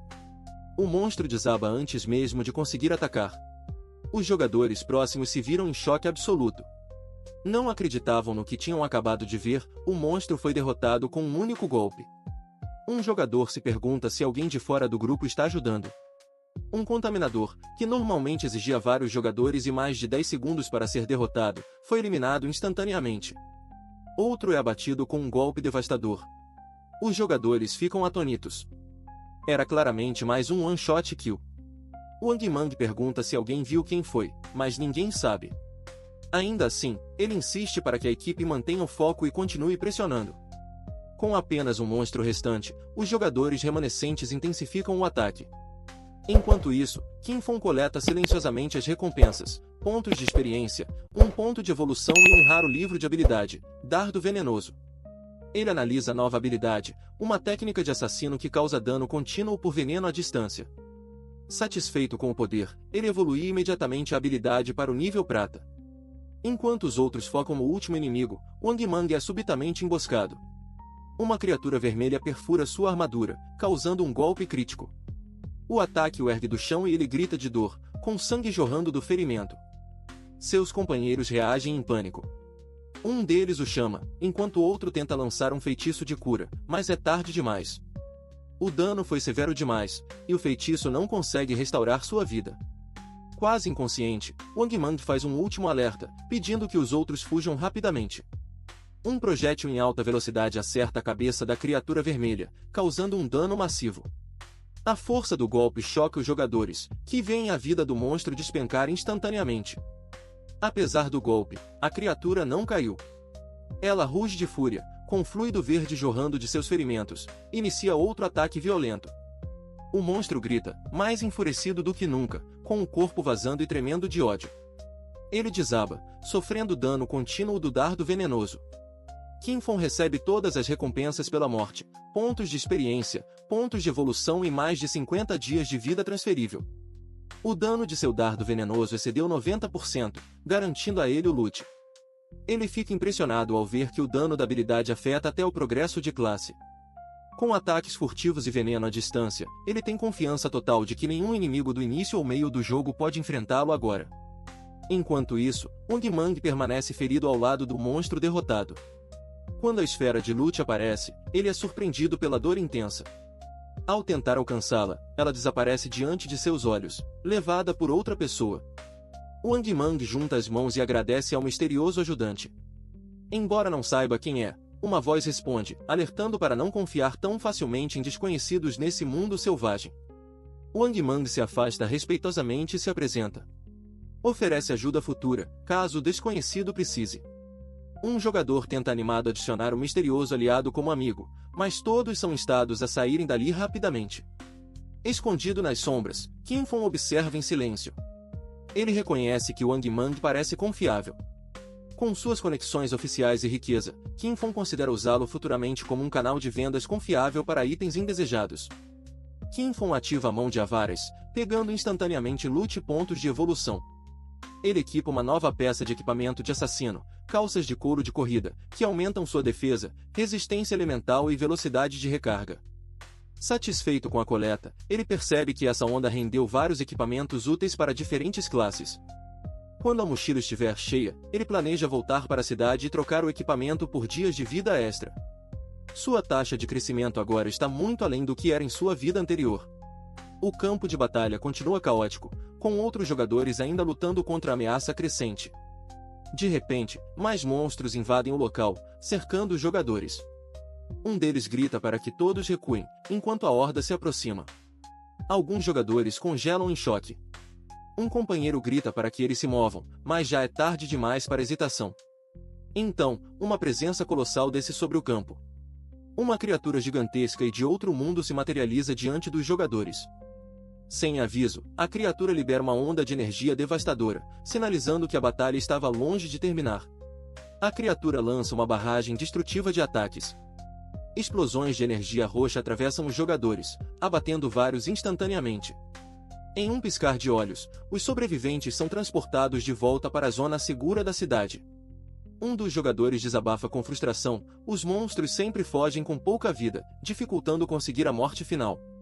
Speaker 1: O monstro desaba antes mesmo de conseguir atacar. Os jogadores próximos se viram em choque absoluto. Não acreditavam no que tinham acabado de ver: o monstro foi derrotado com um único golpe. Um jogador se pergunta se alguém de fora do grupo está ajudando. Um contaminador, que normalmente exigia vários jogadores e mais de 10 segundos para ser derrotado, foi eliminado instantaneamente. Outro é abatido com um golpe devastador. Os jogadores ficam atônitos. Era claramente mais um one-shot kill. Wang Mang pergunta se alguém viu quem foi, mas ninguém sabe. Ainda assim, ele insiste para que a equipe mantenha o foco e continue pressionando. Com apenas um monstro restante, os jogadores remanescentes intensificam o ataque. Enquanto isso, Kinfon coleta silenciosamente as recompensas, pontos de experiência, um ponto de evolução e um raro livro de habilidade, Dardo Venenoso. Ele analisa a nova habilidade, uma técnica de assassino que causa dano contínuo por veneno à distância. Satisfeito com o poder, ele evolui imediatamente a habilidade para o nível prata. Enquanto os outros focam no último inimigo, Wang Mang é subitamente emboscado. Uma criatura vermelha perfura sua armadura, causando um golpe crítico. O ataque o ergue do chão e ele grita de dor, com sangue jorrando do ferimento. Seus companheiros reagem em pânico. Um deles o chama, enquanto o outro tenta lançar um feitiço de cura, mas é tarde demais. O dano foi severo demais, e o feitiço não consegue restaurar sua vida. Quase inconsciente, Wang Mang faz um último alerta, pedindo que os outros fujam rapidamente. Um projétil em alta velocidade acerta a cabeça da criatura vermelha, causando um dano massivo. A força do golpe choca os jogadores, que veem a vida do monstro despencar instantaneamente. Apesar do golpe, a criatura não caiu. Ela ruge de fúria, com fluido verde jorrando de seus ferimentos, inicia outro ataque violento. O monstro grita, mais enfurecido do que nunca, com o corpo vazando e tremendo de ódio. Ele desaba, sofrendo dano contínuo do dardo venenoso. Kinfon recebe todas as recompensas pela morte, pontos de experiência, pontos de evolução e mais de 50 dias de vida transferível. O dano de seu dardo venenoso excedeu 90%, garantindo a ele o loot. Ele fica impressionado ao ver que o dano da habilidade afeta até o progresso de classe. Com ataques furtivos e veneno à distância, ele tem confiança total de que nenhum inimigo do início ou meio do jogo pode enfrentá-lo agora. Enquanto isso, Wang Mang permanece ferido ao lado do monstro derrotado. Quando a esfera de loot aparece, ele é surpreendido pela dor intensa. Ao tentar alcançá-la, ela desaparece diante de seus olhos, levada por outra pessoa. Wang Mang junta as mãos e agradece ao misterioso ajudante. Embora não saiba quem é, uma voz responde, alertando para não confiar tão facilmente em desconhecidos nesse mundo selvagem. Wang Mang se afasta respeitosamente e se apresenta. Oferece ajuda futura, caso o desconhecido precise. Um jogador tenta animado adicionar o misterioso aliado como amigo, mas todos são instados a saírem dali rapidamente. Escondido nas sombras, Kinfon observa em silêncio. Ele reconhece que Wang Mang parece confiável. Com suas conexões oficiais e riqueza, Kinfon considera usá-lo futuramente como um canal de vendas confiável para itens indesejados. Kinfon ativa a mão de avaras, pegando instantaneamente loot e pontos de evolução. Ele equipa uma nova peça de equipamento de assassino, calças de couro de corrida, que aumentam sua defesa, resistência elemental e velocidade de recarga. Satisfeito com a coleta, ele percebe que essa onda rendeu vários equipamentos úteis para diferentes classes. Quando a mochila estiver cheia, ele planeja voltar para a cidade e trocar o equipamento por dias de vida extra. Sua taxa de crescimento agora está muito além do que era em sua vida anterior. O campo de batalha continua caótico, com outros jogadores ainda lutando contra a ameaça crescente. De repente, mais monstros invadem o local, cercando os jogadores. Um deles grita para que todos recuem, enquanto a horda se aproxima. Alguns jogadores congelam em choque. Um companheiro grita para que eles se movam, mas já é tarde demais para hesitação. Então, uma presença colossal desce sobre o campo. Uma criatura gigantesca e de outro mundo se materializa diante dos jogadores. Sem aviso, a criatura libera uma onda de energia devastadora, sinalizando que a batalha estava longe de terminar. A criatura lança uma barragem destrutiva de ataques. Explosões de energia roxa atravessam os jogadores, abatendo vários instantaneamente. Em um piscar de olhos, os sobreviventes são transportados de volta para a zona segura da cidade. Um dos jogadores desabafa com frustração, os monstros sempre fogem com pouca vida, dificultando conseguir a morte final.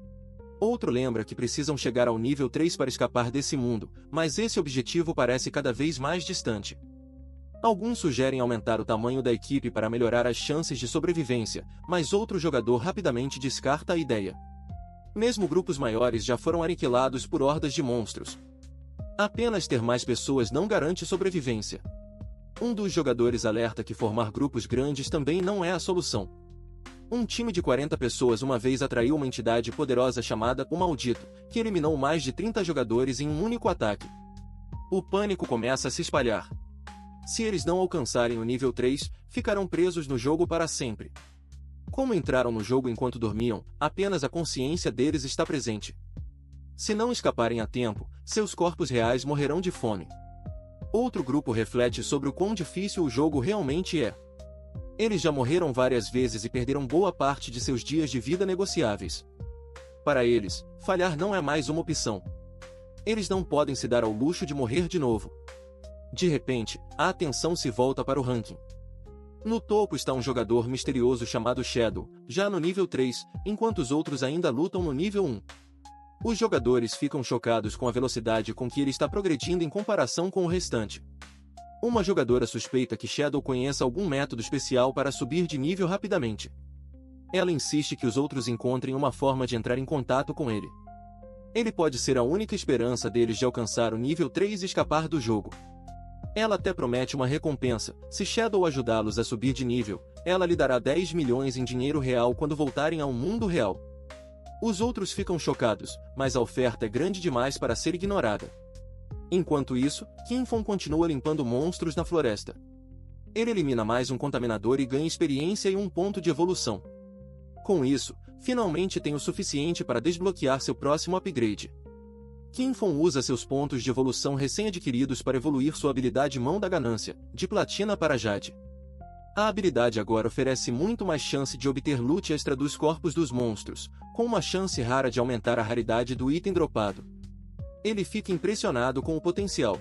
Speaker 1: Outro lembra que precisam chegar ao nível 3 para escapar desse mundo, mas esse objetivo parece cada vez mais distante. Alguns sugerem aumentar o tamanho da equipe para melhorar as chances de sobrevivência, mas outro jogador rapidamente descarta a ideia. Mesmo grupos maiores já foram aniquilados por hordas de monstros. Apenas ter mais pessoas não garante sobrevivência. Um dos jogadores alerta que formar grupos grandes também não é a solução. Um time de 40 pessoas uma vez atraiu uma entidade poderosa chamada o Maldito, que eliminou mais de 30 jogadores em um único ataque. O pânico começa a se espalhar. Se eles não alcançarem o nível 3, ficarão presos no jogo para sempre. Como entraram no jogo enquanto dormiam, apenas a consciência deles está presente. Se não escaparem a tempo, seus corpos reais morrerão de fome. Outro grupo reflete sobre o quão difícil o jogo realmente é. Eles já morreram várias vezes e perderam boa parte de seus dias de vida negociáveis. Para eles, falhar não é mais uma opção. Eles não podem se dar ao luxo de morrer de novo. De repente, a atenção se volta para o ranking. No topo está um jogador misterioso chamado Shadow, já no nível 3, enquanto os outros ainda lutam no nível 1. Os jogadores ficam chocados com a velocidade com que ele está progredindo em comparação com o restante. Uma jogadora suspeita que Shadow conheça algum método especial para subir de nível rapidamente. Ela insiste que os outros encontrem uma forma de entrar em contato com ele. Ele pode ser a única esperança deles de alcançar o nível 3 e escapar do jogo. Ela até promete uma recompensa: se Shadow ajudá-los a subir de nível, ela lhe dará 10 milhões em dinheiro real quando voltarem ao mundo real. Os outros ficam chocados, mas a oferta é grande demais para ser ignorada. Enquanto isso, Kinfon continua limpando monstros na floresta. Ele elimina mais um contaminador e ganha experiência e um ponto de evolução. Com isso, finalmente tem o suficiente para desbloquear seu próximo upgrade. Kinfon usa seus pontos de evolução recém-adquiridos para evoluir sua habilidade Mão da Ganância, de platina para jade. A habilidade agora oferece muito mais chance de obter loot extra dos corpos dos monstros, com uma chance rara de aumentar a raridade do item dropado. Ele fica impressionado com o potencial.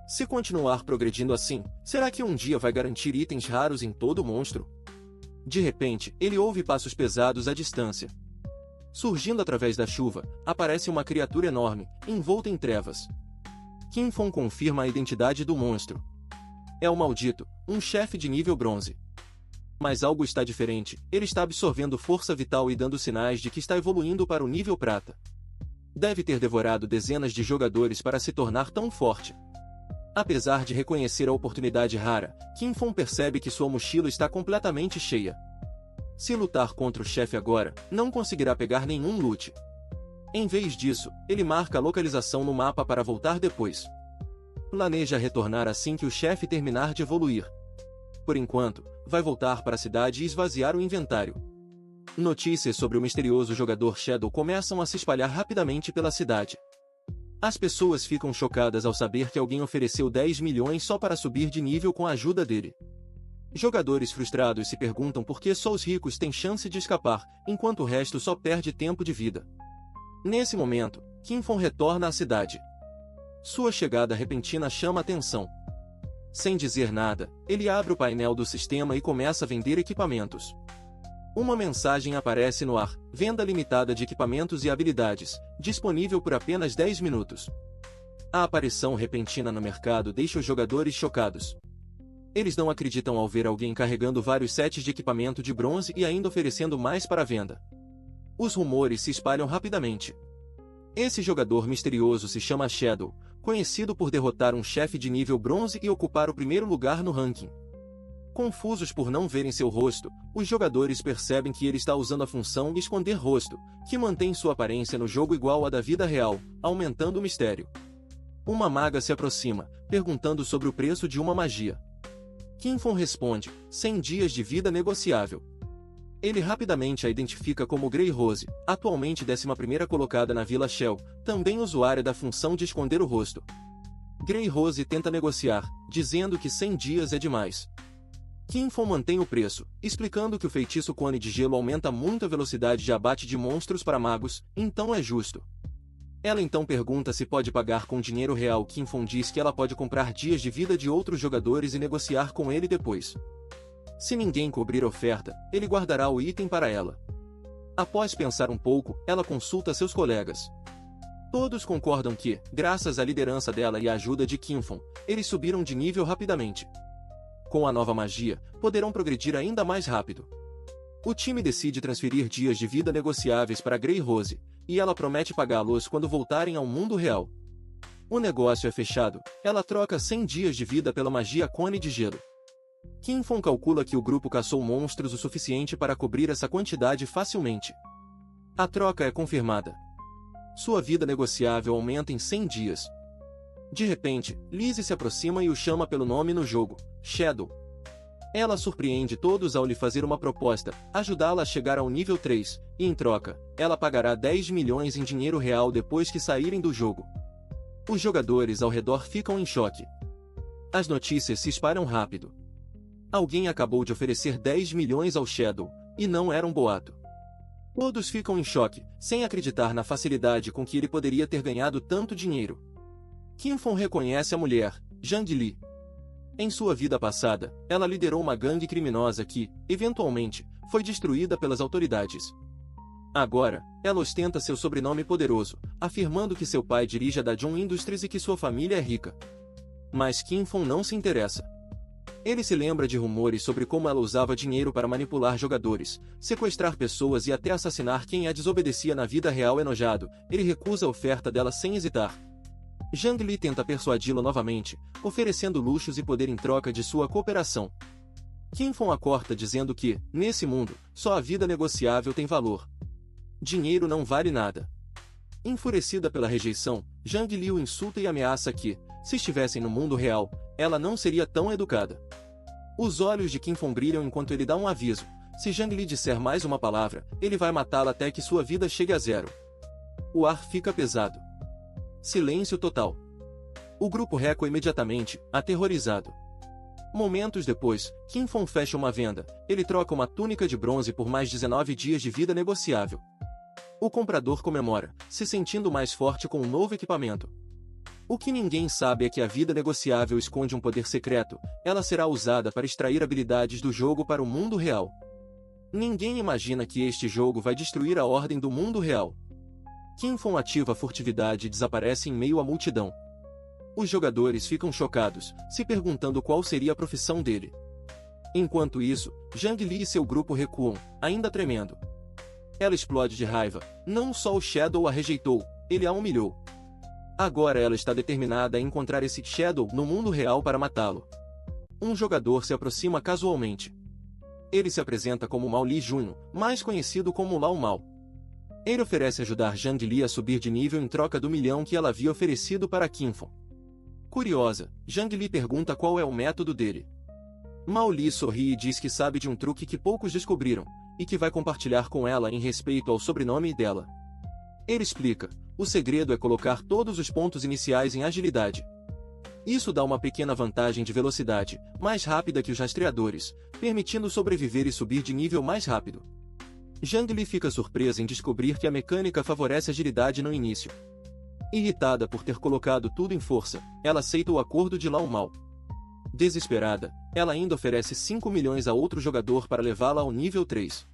Speaker 1: Se continuar progredindo assim, será que um dia vai garantir itens raros em todo monstro? De repente, ele ouve passos pesados à distância. Surgindo através da chuva, aparece uma criatura enorme, envolta em trevas. Kinfon confirma a identidade do monstro. É o Maldito, um chefe de nível bronze. Mas algo está diferente, ele está absorvendo força vital e dando sinais de que está evoluindo para o nível prata. Deve ter devorado dezenas de jogadores para se tornar tão forte. Apesar de reconhecer a oportunidade rara, Kinfon percebe que sua mochila está completamente cheia. Se lutar contra o chefe agora, não conseguirá pegar nenhum loot. Em vez disso, ele marca a localização no mapa para voltar depois. Planeja retornar assim que o chefe terminar de evoluir. Por enquanto, vai voltar para a cidade e esvaziar o inventário. Notícias sobre o misterioso jogador Shadow começam a se espalhar rapidamente pela cidade. As pessoas ficam chocadas ao saber que alguém ofereceu 10 milhões só para subir de nível com a ajuda dele. Jogadores frustrados se perguntam por que só os ricos têm chance de escapar, enquanto o resto só perde tempo de vida. Nesse momento, Kinfon retorna à cidade. Sua chegada repentina chama atenção. Sem dizer nada, ele abre o painel do sistema e começa a vender equipamentos. Uma mensagem aparece no ar: venda limitada de equipamentos e habilidades, disponível por apenas 10 minutos. A aparição repentina no mercado deixa os jogadores chocados. Eles não acreditam ao ver alguém carregando vários sets de equipamento de bronze e ainda oferecendo mais para venda. Os rumores se espalham rapidamente. Esse jogador misterioso se chama Shadow, conhecido por derrotar um chefe de nível bronze e ocupar o primeiro lugar no ranking. Confusos por não verem seu rosto, os jogadores percebem que ele está usando a função Esconder Rosto, que mantém sua aparência no jogo igual à da vida real, aumentando o mistério. Uma maga se aproxima, perguntando sobre o preço de uma magia. Kinfon responde: 100 dias de vida negociável. Ele rapidamente a identifica como Grey Rose, atualmente 11ª colocada na Vila Shell, também usuária da função de esconder o rosto. Grey Rose tenta negociar, dizendo que 100 dias é demais. Kinfon mantém o preço, explicando que o feitiço Cone de Gelo aumenta muito a velocidade de abate de monstros para magos, então é justo. Ela então pergunta se pode pagar com dinheiro real. Kinfon diz que ela pode comprar dias de vida de outros jogadores e negociar com ele depois. Se ninguém cobrir a oferta, ele guardará o item para ela. Após pensar um pouco, ela consulta seus colegas. Todos concordam que, graças à liderança dela e à ajuda de Kinfon, eles subiram de nível rapidamente. Com a nova magia, poderão progredir ainda mais rápido. O time decide transferir dias de vida negociáveis para Grey Rose, e ela promete pagá-los quando voltarem ao mundo real. O negócio é fechado, ela troca 100 dias de vida pela magia Cone de Gelo. Kinfon calcula que o grupo caçou monstros o suficiente para cobrir essa quantidade facilmente. A troca é confirmada. Sua vida negociável aumenta em 100 dias. De repente, Lizzie se aproxima e o chama pelo nome no jogo: Shadow. Ela surpreende todos ao lhe fazer uma proposta, ajudá-la a chegar ao nível 3, e em troca, ela pagará 10 milhões em dinheiro real depois que saírem do jogo. Os jogadores ao redor ficam em choque. As notícias se espalham rápido. Alguém acabou de oferecer 10 milhões ao Shadow, e não era um boato. Todos ficam em choque, sem acreditar na facilidade com que ele poderia ter ganhado tanto dinheiro. Kim-Fong reconhece a mulher, Zhang Li. Em sua vida passada, ela liderou uma gangue criminosa que, eventualmente, foi destruída pelas autoridades. Agora, ela ostenta seu sobrenome poderoso, afirmando que seu pai dirige a Dajun Industries e que sua família é rica. Mas Kim-Fong não se interessa. Ele se lembra de rumores sobre como ela usava dinheiro para manipular jogadores, sequestrar pessoas e até assassinar quem a desobedecia na vida real. Enojado, ele recusa a oferta dela sem hesitar. Zhang Li tenta persuadi-lo novamente, oferecendo luxos e poder em troca de sua cooperação. Kim-Fong a corta dizendo que, nesse mundo, só a vida negociável tem valor. Dinheiro não vale nada. Enfurecida pela rejeição, Zhang Li o insulta e ameaça que, se estivessem no mundo real, ela não seria tão educada. Os olhos de Kim-Fong brilham enquanto ele dá um aviso: se Zhang Li disser mais uma palavra, ele vai matá-la até que sua vida chegue a zero. O ar fica pesado. Silêncio total. O grupo recua imediatamente, aterrorizado. Momentos depois, Kim-Fong fecha uma venda. Ele troca uma túnica de bronze por mais 19 dias de vida negociável. O comprador comemora, se sentindo mais forte com um novo equipamento. O que ninguém sabe é que a vida negociável esconde um poder secreto. Ela será usada para extrair habilidades do jogo para o mundo real. Ninguém imagina que este jogo vai destruir a ordem do mundo real. Kim-Fong ativa a furtividade e desaparece em meio à multidão. Os jogadores ficam chocados, se perguntando qual seria a profissão dele. Enquanto isso, Zhang Li e seu grupo recuam, ainda tremendo. Ela explode de raiva. Não só o Shadow a rejeitou, ele a humilhou. Agora ela está determinada a encontrar esse Shadow no mundo real para matá-lo. Um jogador se aproxima casualmente. Ele se apresenta como Mao Li Junho, mais conhecido como Lao Mao. Ele oferece ajudar Zhang Li a subir de nível em troca do milhão que ela havia oferecido para Kim-Fong. Curiosa, Zhang Li pergunta qual é o método dele. Mao Li sorri e diz que sabe de um truque que poucos descobriram, e que vai compartilhar com ela em respeito ao sobrenome dela. Ele explica: o segredo é colocar todos os pontos iniciais em agilidade. Isso dá uma pequena vantagem de velocidade, mais rápida que os rastreadores, permitindo sobreviver e subir de nível mais rápido. Zhang Li fica surpresa em descobrir que a mecânica favorece agilidade no início. Irritada por ter colocado tudo em força, ela aceita o acordo de Lao Mao. Desesperada, ela ainda oferece 5 milhões a outro jogador para levá-la ao nível 3.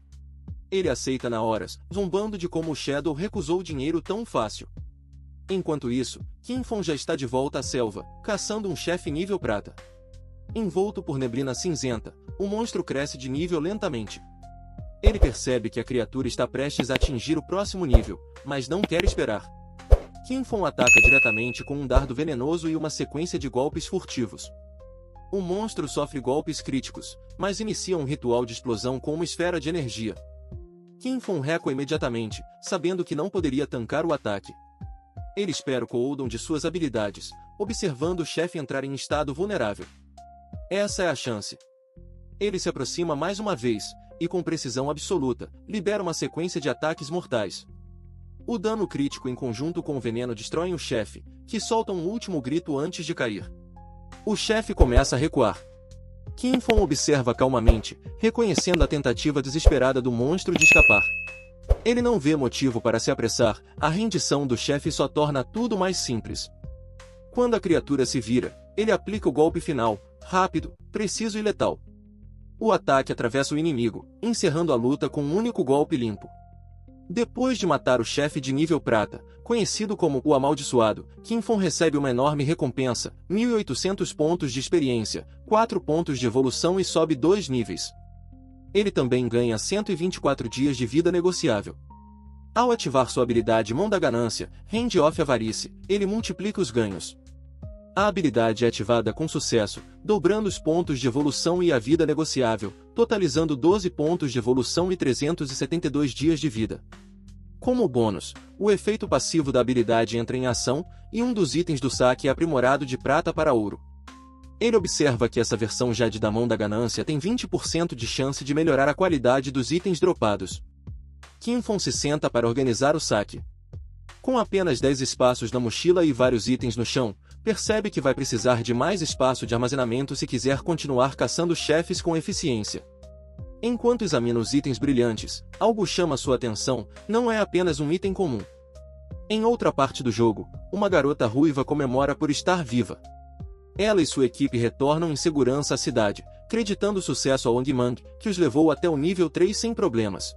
Speaker 1: Ele aceita na horas, zombando de como o Shadow recusou dinheiro tão fácil. Enquanto isso, Kim-Fong já está de volta à selva, caçando um chefe nível prata. Envolto por neblina cinzenta, o monstro cresce de nível lentamente. Ele percebe que a criatura está prestes a atingir o próximo nível, mas não quer esperar. Kim-Fong ataca diretamente com um dardo venenoso e uma sequência de golpes furtivos. O monstro sofre golpes críticos, mas inicia um ritual de explosão com uma esfera de energia. Kim-Fong recua imediatamente, sabendo que não poderia tancar o ataque. Ele espera o cooldown de suas habilidades, observando o chefe entrar em estado vulnerável. Essa é a chance. Ele se aproxima mais uma vez, e com precisão absoluta, libera uma sequência de ataques mortais. O dano crítico em conjunto com o veneno destroem o chefe, que solta um último grito antes de cair. O chefe começa a recuar. Kim-Fong observa calmamente, reconhecendo a tentativa desesperada do monstro de escapar. Ele não vê motivo para se apressar, a rendição do chefe só torna tudo mais simples. Quando a criatura se vira, ele aplica o golpe final, rápido, preciso e letal. O ataque atravessa o inimigo, encerrando a luta com um único golpe limpo. Depois de matar o chefe de nível prata, conhecido como o Amaldiçoado, Kim-Fong recebe uma enorme recompensa, 1.800 pontos de experiência, 4 pontos de evolução e sobe 2 níveis. Ele também ganha 124 dias de vida negociável. Ao ativar sua habilidade Mão da Ganância, Hand of Avarice, ele multiplica os ganhos. A habilidade é ativada com sucesso, dobrando os pontos de evolução e a vida negociável, totalizando 12 pontos de evolução e 372 dias de vida. Como bônus, o efeito passivo da habilidade entra em ação, e um dos itens do saque é aprimorado de prata para ouro. Ele observa que essa versão Jade da Mão da Ganância tem 20% de chance de melhorar a qualidade dos itens dropados. Kinfon se senta para organizar o saque. Com apenas 10 espaços na mochila e vários itens no chão, percebe que vai precisar de mais espaço de armazenamento se quiser continuar caçando chefes com eficiência. Enquanto examina os itens brilhantes, algo chama sua atenção, não é apenas um item comum. Em outra parte do jogo, uma garota ruiva comemora por estar viva. Ela e sua equipe retornam em segurança à cidade, creditando o sucesso ao Ongmang, que os levou até o nível 3 sem problemas.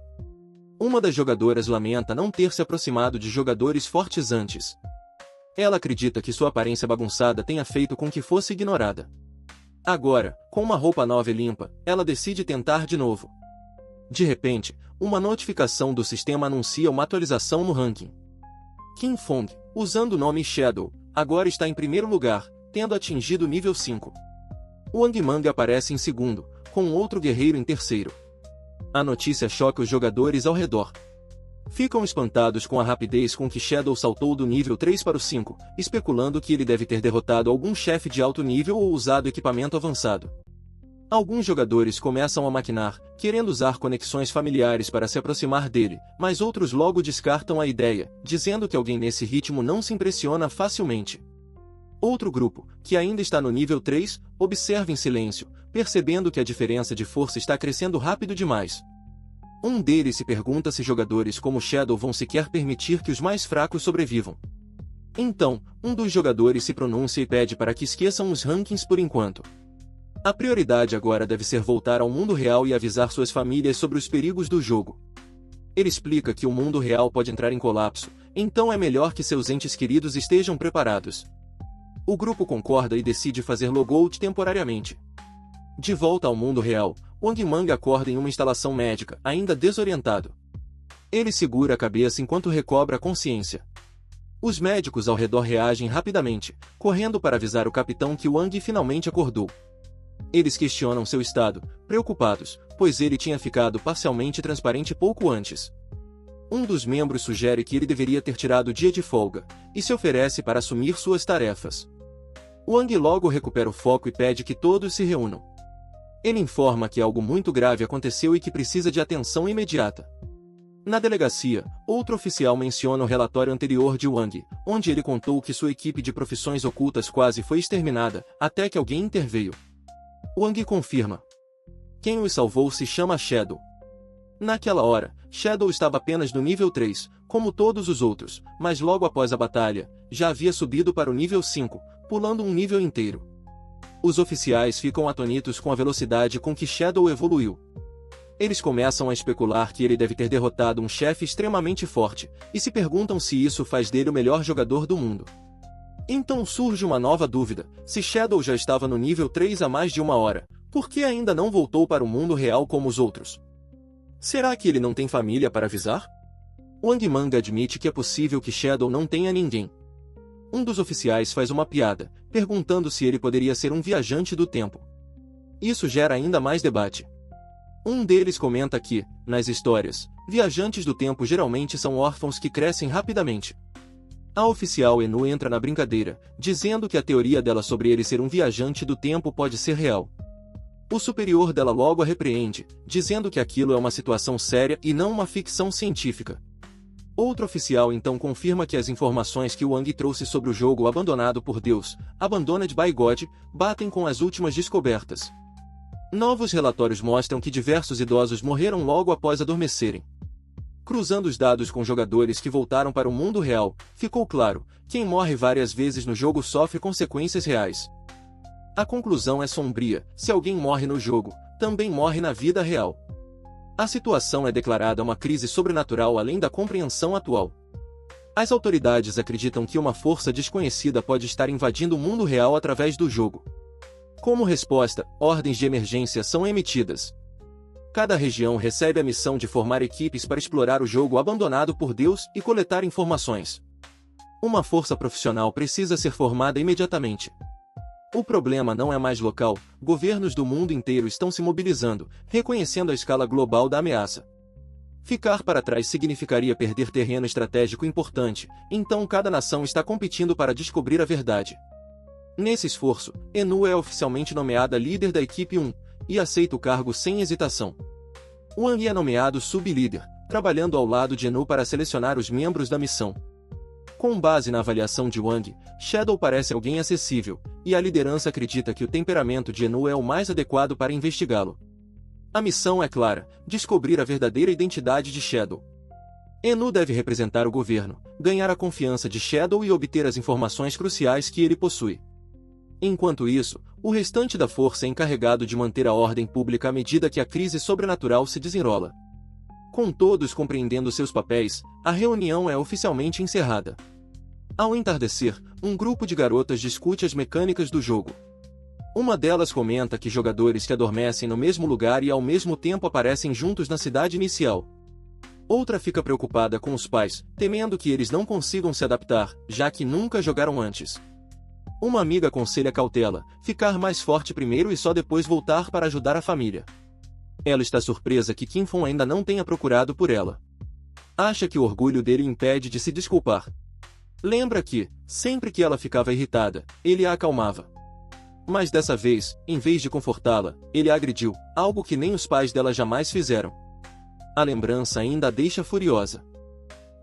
Speaker 1: Uma das jogadoras lamenta não ter se aproximado de jogadores fortes antes. Ela acredita que sua aparência bagunçada tenha feito com que fosse ignorada. Agora, com uma roupa nova e limpa, ela decide tentar de novo. De repente, uma notificação do sistema anuncia uma atualização no ranking. Kinfon, usando o nome Shadow, agora está em primeiro lugar, tendo atingido o nível 5. O Ongmang aparece em segundo, com outro guerreiro em terceiro. A notícia choca os jogadores ao redor. Ficam espantados com a rapidez com que Shadow saltou do nível 3 para o 5, especulando que ele deve ter derrotado algum chefe de alto nível ou usado equipamento avançado. Alguns jogadores começam a maquinar, querendo usar conexões familiares para se aproximar dele, mas outros logo descartam a ideia, dizendo que alguém nesse ritmo não se impressiona facilmente. Outro grupo, que ainda está no nível 3, observa em silêncio, percebendo que a diferença de força está crescendo rápido demais. Um deles se pergunta se jogadores como Shadow vão sequer permitir que os mais fracos sobrevivam. Então, um dos jogadores se pronuncia e pede para que esqueçam os rankings por enquanto. A prioridade agora deve ser voltar ao mundo real e avisar suas famílias sobre os perigos do jogo. Ele explica que o mundo real pode entrar em colapso, então é melhor que seus entes queridos estejam preparados. O grupo concorda e decide fazer logout temporariamente. De volta ao mundo real, Ongmang acorda em uma instalação médica, ainda desorientado. Ele segura a cabeça enquanto recobra a consciência. Os médicos ao redor reagem rapidamente, correndo para avisar o capitão que Wang finalmente acordou. Eles questionam seu estado, preocupados, pois ele tinha ficado parcialmente transparente pouco antes. Um dos membros sugere que ele deveria ter tirado o dia de folga, e se oferece para assumir suas tarefas. Wang logo recupera o foco e pede que todos se reúnam. Ele informa que algo muito grave aconteceu e que precisa de atenção imediata. Na delegacia, outro oficial menciona o relatório anterior de Wang, onde ele contou que sua equipe de profissões ocultas quase foi exterminada, até que alguém interveio. Wang confirma. Quem os salvou se chama Shadow. Naquela hora, Shadow estava apenas no nível 3, como todos os outros, mas logo após a batalha, já havia subido para o nível 5, pulando um nível inteiro. Os oficiais ficam atônitos com a velocidade com que Shadow evoluiu. Eles começam a especular que ele deve ter derrotado um chefe extremamente forte, e se perguntam se isso faz dele o melhor jogador do mundo. Então surge uma nova dúvida: se Shadow já estava no nível 3 há mais de uma hora, por que ainda não voltou para o mundo real como os outros? Será que ele não tem família para avisar? Ongmang admite que é possível que Shadow não tenha ninguém. Um dos oficiais faz uma piada, perguntando se ele poderia ser um viajante do tempo. Isso gera ainda mais debate. Um deles comenta que, nas histórias, viajantes do tempo geralmente são órfãos que crescem rapidamente. A oficial Enu entra na brincadeira, dizendo que a teoria dela sobre ele ser um viajante do tempo pode ser real. O superior dela logo a repreende, dizendo que aquilo é uma situação séria e não uma ficção científica. Outro oficial então confirma que as informações que Wang trouxe sobre o jogo abandonado por Deus, Abandoned by God, batem com as últimas descobertas. Novos relatórios mostram que diversos idosos morreram logo após adormecerem. Cruzando os dados com jogadores que voltaram para o mundo real, ficou claro: quem morre várias vezes no jogo sofre consequências reais. A conclusão é sombria: se alguém morre no jogo, também morre na vida real. A situação é declarada uma crise sobrenatural além da compreensão atual. As autoridades acreditam que uma força desconhecida pode estar invadindo o mundo real através do jogo. Como resposta, ordens de emergência são emitidas. Cada região recebe a missão de formar equipes para explorar o jogo abandonado por Deus e coletar informações. Uma força profissional precisa ser formada imediatamente. O problema não é mais local, governos do mundo inteiro estão se mobilizando, reconhecendo a escala global da ameaça. Ficar para trás significaria perder terreno estratégico importante, então cada nação está competindo para descobrir a verdade. Nesse esforço, Enu é oficialmente nomeada líder da equipe 1, e aceita o cargo sem hesitação. Wang é nomeado sub-líder, trabalhando ao lado de Enu para selecionar os membros da missão. Com base na avaliação de Wang, Shadow parece alguém acessível, e a liderança acredita que o temperamento de Enu é o mais adequado para investigá-lo. A missão é clara: descobrir a verdadeira identidade de Shadow. Enu deve representar o governo, ganhar a confiança de Shadow e obter as informações cruciais que ele possui. Enquanto isso, o restante da força é encarregado de manter a ordem pública à medida que a crise sobrenatural se desenrola. Com todos compreendendo seus papéis, a reunião é oficialmente encerrada. Ao entardecer, um grupo de garotas discute as mecânicas do jogo. Uma delas comenta que jogadores que adormecem no mesmo lugar e ao mesmo tempo aparecem juntos na cidade inicial. Outra fica preocupada com os pais, temendo que eles não consigam se adaptar, já que nunca jogaram antes. Uma amiga aconselha cautela, ficar mais forte primeiro e só depois voltar para ajudar a família. Ela está surpresa que Kim Fong ainda não tenha procurado por ela. Acha que o orgulho dele o impede de se desculpar. Lembra que, sempre que ela ficava irritada, ele a acalmava. Mas dessa vez, em vez de confortá-la, ele a agrediu, algo que nem os pais dela jamais fizeram. A lembrança ainda a deixa furiosa.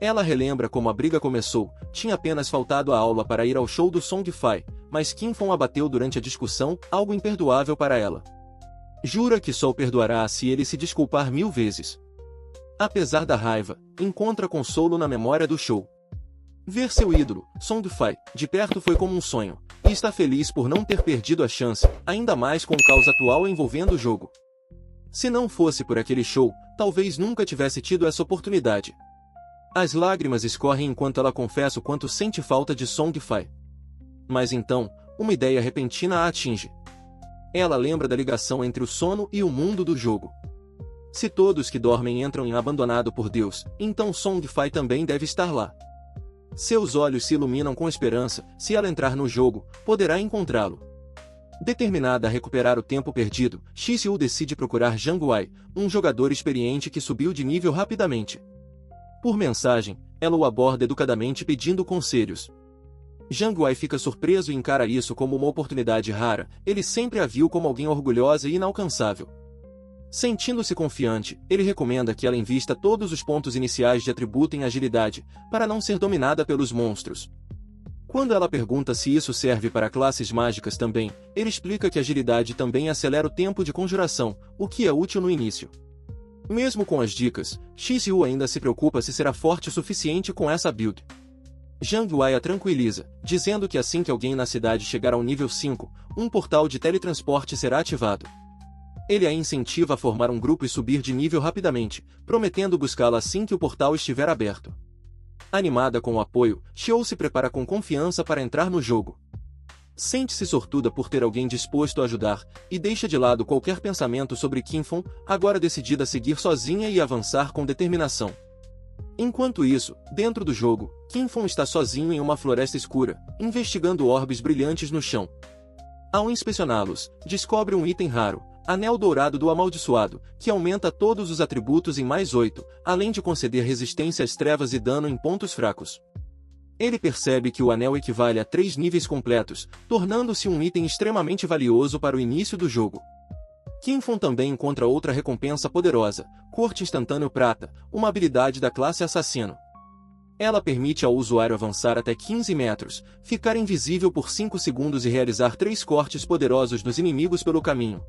Speaker 1: Ela relembra como a briga começou, tinha apenas faltado a aula para ir ao show do Song Fai, mas Kim Fong a bateu durante a discussão, algo imperdoável para ela. Jura que só o perdoará se ele se desculpar 1000 vezes. Apesar da raiva, encontra consolo na memória do show. Ver seu ídolo, Song Fai, de perto foi como um sonho, e está feliz por não ter perdido a chance, ainda mais com o caos atual envolvendo o jogo. Se não fosse por aquele show, talvez nunca tivesse tido essa oportunidade. As lágrimas escorrem enquanto ela confessa o quanto sente falta de Song Fai. Mas então, uma ideia repentina a atinge. Ela lembra da ligação entre o sono e o mundo do jogo. Se todos que dormem entram em abandonado por Deus, então Song Fai também deve estar lá. Seus olhos se iluminam com esperança: se ela entrar no jogo, poderá encontrá-lo. Determinada a recuperar o tempo perdido, Xixiu decide procurar Zhang Wai, um jogador experiente que subiu de nível rapidamente. Por mensagem, ela o aborda educadamente pedindo conselhos. Zhang Wai fica surpreso e encara isso como uma oportunidade rara, ele sempre a viu como alguém orgulhosa e inalcançável. Sentindo-se confiante, ele recomenda que ela invista todos os pontos iniciais de atributo em agilidade, para não ser dominada pelos monstros. Quando ela pergunta se isso serve para classes mágicas também, ele explica que agilidade também acelera o tempo de conjuração, o que é útil no início. Mesmo com as dicas, Xixiu ainda se preocupa se será forte o suficiente com essa build. Zhang Wai a tranquiliza, dizendo que assim que alguém na cidade chegar ao nível 5, um portal de teletransporte será ativado. Ele a incentiva a formar um grupo e subir de nível rapidamente, prometendo buscá-la assim que o portal estiver aberto. Animada com o apoio, Xiou se prepara com confiança para entrar no jogo. Sente-se sortuda por ter alguém disposto a ajudar, e deixa de lado qualquer pensamento sobre Kim Fong, agora decidida a seguir sozinha e avançar com determinação. Enquanto isso, dentro do jogo, Kim Fong está sozinho em uma floresta escura, investigando orbes brilhantes no chão. Ao inspecioná-los, descobre um item raro, Anel Dourado do Amaldiçoado, que aumenta todos os atributos em mais 8, além de conceder resistência às trevas e dano em pontos fracos. Ele percebe que o anel equivale a 3 níveis completos, tornando-se um item extremamente valioso para o início do jogo. Kim Fong também encontra outra recompensa poderosa, Corte Instantâneo Prata, uma habilidade da classe Assassino. Ela permite ao usuário avançar até 15 metros, ficar invisível por 5 segundos e realizar 3 cortes poderosos nos inimigos pelo caminho.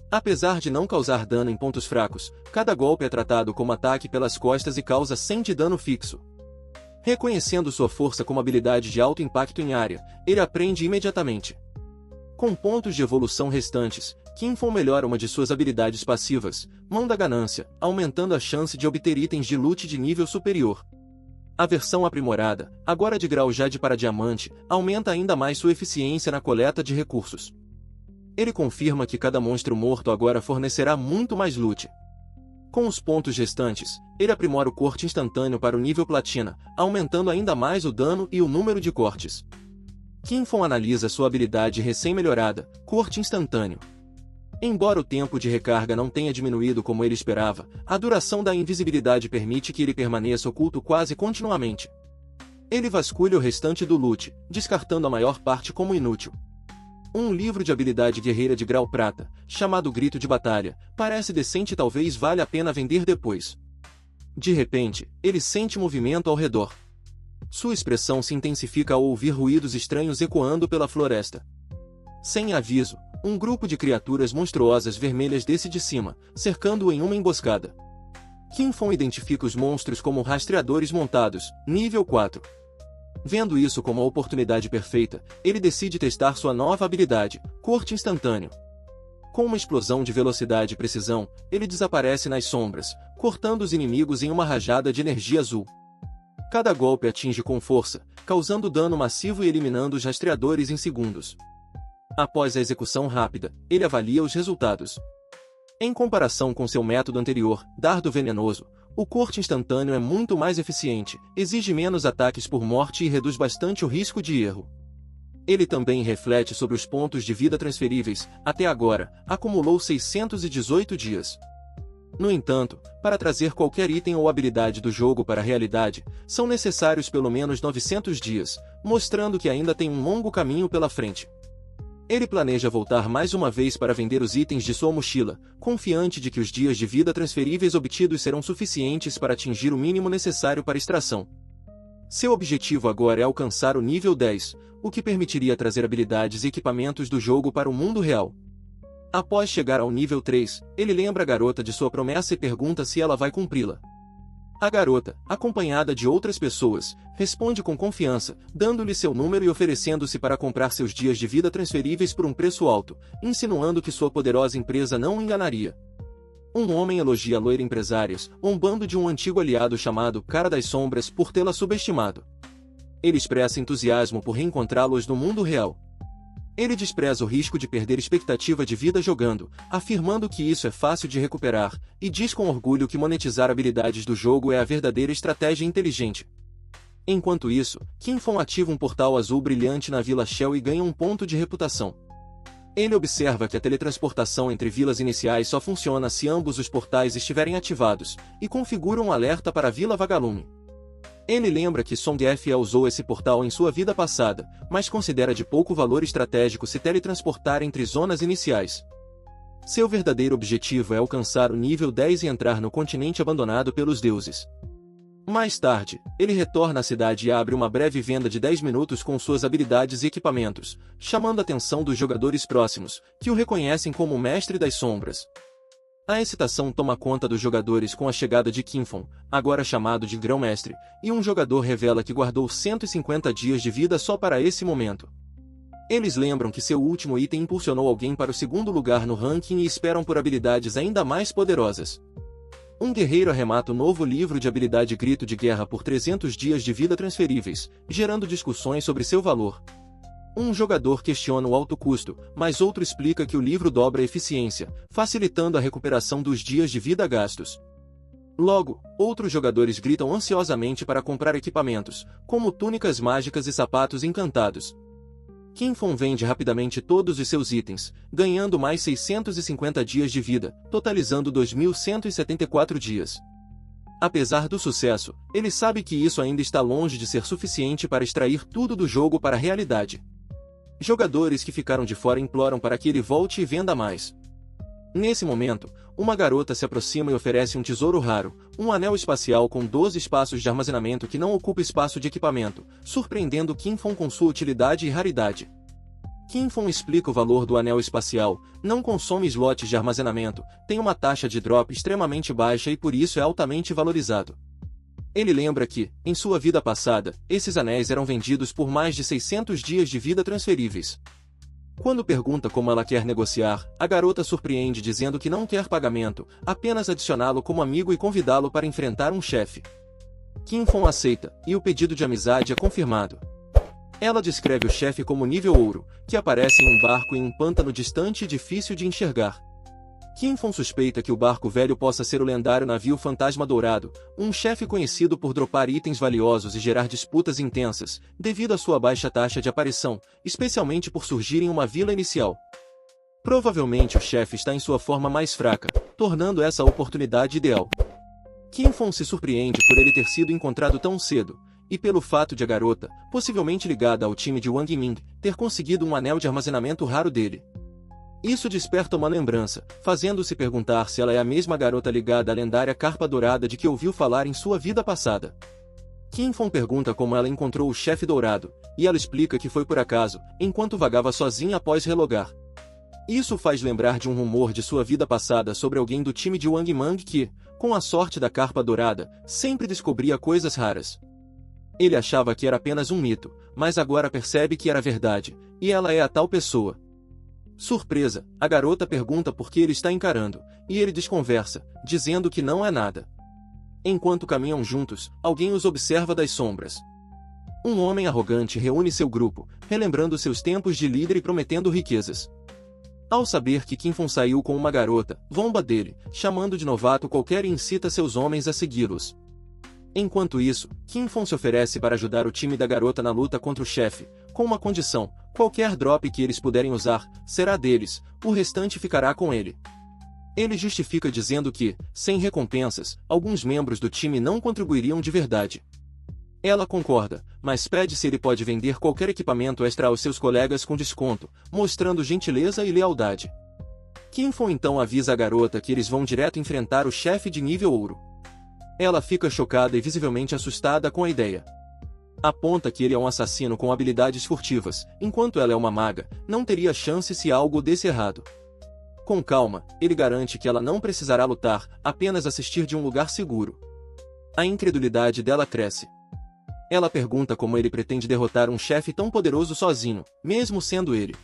Speaker 1: Apesar de não causar dano em pontos fracos, cada golpe é tratado como ataque pelas costas e causa 100 de dano fixo. Reconhecendo sua força como habilidade de alto impacto em área, ele aprende imediatamente. Com pontos de evolução restantes, Kim Fong melhora uma de suas habilidades passivas, Mão da Ganância, aumentando a chance de obter itens de loot de nível superior. A versão aprimorada, agora de grau Jade para Diamante, aumenta ainda mais sua eficiência na coleta de recursos. Ele confirma que cada monstro morto agora fornecerá muito mais loot. Com os pontos restantes, ele aprimora o corte instantâneo para o nível Platina, aumentando ainda mais o dano e o número de cortes. Kim Fong analisa sua habilidade recém-melhorada, Corte Instantâneo. Embora o tempo de recarga não tenha diminuído como ele esperava, a duração da invisibilidade permite que ele permaneça oculto quase continuamente. Ele vasculha o restante do loot, descartando a maior parte como inútil. Um livro de habilidade guerreira de grau prata, chamado Grito de Batalha, parece decente e talvez valha a pena vender depois. De repente, ele sente movimento ao redor. Sua expressão se intensifica ao ouvir ruídos estranhos ecoando pela floresta. Sem aviso, um grupo de criaturas monstruosas vermelhas desce de cima, cercando-o em uma emboscada. Qinfeng identifica os monstros como rastreadores montados, nível 4. Vendo isso como a oportunidade perfeita, ele decide testar sua nova habilidade, Corte Instantâneo. Com uma explosão de velocidade e precisão, ele desaparece nas sombras, cortando os inimigos em uma rajada de energia azul. Cada golpe atinge com força, causando dano massivo e eliminando os rastreadores em segundos. Após a execução rápida, ele avalia os resultados. Em comparação com seu método anterior, Dardo Venenoso, o corte instantâneo é muito mais eficiente, exige menos ataques por morte e reduz bastante o risco de erro. Ele também reflete sobre os pontos de vida transferíveis, até agora, acumulou 618 dias. No entanto, para trazer qualquer item ou habilidade do jogo para a realidade, são necessários pelo menos 900 dias, mostrando que ainda tem um longo caminho pela frente. Ele planeja voltar mais uma vez para vender os itens de sua mochila, confiante de que os dias de vida transferíveis obtidos serão suficientes para atingir o mínimo necessário para extração. Seu objetivo agora é alcançar o nível 10, o que permitiria trazer habilidades e equipamentos do jogo para o mundo real. Após chegar ao nível 3, ele lembra a garota de sua promessa e pergunta se ela vai cumpri-la. A garota, acompanhada de outras pessoas, responde com confiança, dando-lhe seu número e oferecendo-se para comprar seus dias de vida transferíveis por um preço alto, insinuando que sua poderosa empresa não o enganaria. Um homem elogia a loira empresária, zombando de um antigo aliado chamado Cara das Sombras por tê-la subestimado. Ele expressa entusiasmo por reencontrá-los no mundo real. Ele despreza o risco de perder expectativa de vida jogando, afirmando que isso é fácil de recuperar, e diz com orgulho que monetizar habilidades do jogo é a verdadeira estratégia inteligente. Enquanto isso, Qinfeng ativa um portal azul brilhante na Vila Shell e ganha um ponto de reputação. Ele observa que a teletransportação entre vilas iniciais só funciona se ambos os portais estiverem ativados, e configura um alerta para a Vila Vagalume. Ele lembra que Song Fe usou esse portal em sua vida passada, mas considera de pouco valor estratégico se teletransportar entre zonas iniciais. Seu verdadeiro objetivo é alcançar o nível 10 e entrar no continente abandonado pelos deuses. Mais tarde, ele retorna à cidade e abre uma breve venda de 10 minutos com suas habilidades e equipamentos, chamando a atenção dos jogadores próximos, que o reconhecem como o Mestre das Sombras. A excitação toma conta dos jogadores com a chegada de Qinfeng, agora chamado de Grão-Mestre, e um jogador revela que guardou 150 dias de vida só para esse momento. Eles lembram que seu último item impulsionou alguém para o segundo lugar no ranking e esperam por habilidades ainda mais poderosas. Um guerreiro arremata o novo livro de habilidade Grito de Guerra por 300 dias de vida transferíveis, gerando discussões sobre seu valor. Um jogador questiona o alto custo, mas outro explica que o livro dobra a eficiência, facilitando a recuperação dos dias de vida gastos. Logo, outros jogadores gritam ansiosamente para comprar equipamentos, como túnicas mágicas e sapatos encantados. Qinfeng vende rapidamente todos os seus itens, ganhando mais 650 dias de vida, totalizando 2.174 dias. Apesar do sucesso, ele sabe que isso ainda está longe de ser suficiente para extrair tudo do jogo para a realidade. Jogadores que ficaram de fora imploram para que ele volte e venda mais. Nesse momento, uma garota se aproxima e oferece um tesouro raro, um anel espacial com 12 espaços de armazenamento que não ocupa espaço de equipamento, surpreendendo Qinfeng com sua utilidade e raridade. Qinfeng explica o valor do anel espacial, não consome slots de armazenamento, tem uma taxa de drop extremamente baixa e por isso é altamente valorizado. Ele lembra que, em sua vida passada, esses anéis eram vendidos por mais de 600 dias de vida transferíveis. Quando pergunta como ela quer negociar, a garota surpreende dizendo que não quer pagamento, apenas adicioná-lo como amigo e convidá-lo para enfrentar um chefe. Qinfeng aceita, e o pedido de amizade é confirmado. Ela descreve o chefe como nível ouro, que aparece em um barco em um pântano distante e difícil de enxergar. Qinfeng suspeita que o barco velho possa ser o lendário navio Fantasma Dourado, um chefe conhecido por dropar itens valiosos e gerar disputas intensas, devido à sua baixa taxa de aparição, especialmente por surgir em uma vila inicial. Provavelmente o chefe está em sua forma mais fraca, tornando essa a oportunidade ideal. Qinfeng se surpreende por ele ter sido encontrado tão cedo, e pelo fato de a garota, possivelmente ligada ao time de Wang Ming, ter conseguido um anel de armazenamento raro dele. Isso desperta uma lembrança, fazendo-se perguntar se ela é a mesma garota ligada à lendária Carpa Dourada de que ouviu falar em sua vida passada. Qin Feng pergunta como ela encontrou o chefe dourado, e ela explica que foi por acaso, enquanto vagava sozinha após relogar. Isso faz lembrar de um rumor de sua vida passada sobre alguém do time de Wang Mang que, com a sorte da Carpa Dourada, sempre descobria coisas raras. Ele achava que era apenas um mito, mas agora percebe que era verdade, e ela é a tal pessoa. Surpresa, a garota pergunta por que ele está encarando, e ele desconversa, dizendo que não é nada. Enquanto caminham juntos, alguém os observa das sombras. Um homem arrogante reúne seu grupo, relembrando seus tempos de líder e prometendo riquezas. Ao saber que Qin Feng saiu com uma garota, zomba dele, chamando de novato qualquer e incita seus homens a segui-los. Enquanto isso, Qin Feng se oferece para ajudar o time da garota na luta contra o chefe, com uma condição: qualquer drop que eles puderem usar, será deles, o restante ficará com ele. Ele justifica dizendo que, sem recompensas, alguns membros do time não contribuiriam de verdade. Ela concorda, mas pede se ele pode vender qualquer equipamento extra aos seus colegas com desconto, mostrando gentileza e lealdade. Qin Feng então avisa a garota que eles vão direto enfrentar o chefe de nível ouro. Ela fica chocada e visivelmente assustada com a ideia. Aponta que ele é um assassino com habilidades furtivas, enquanto ela é uma maga, não teria chance se algo desse errado. Com calma, ele garante que ela não precisará lutar, apenas assistir de um lugar seguro. A incredulidade dela cresce. Ela pergunta como ele pretende derrotar um chefe tão poderoso sozinho, mesmo sendo ele.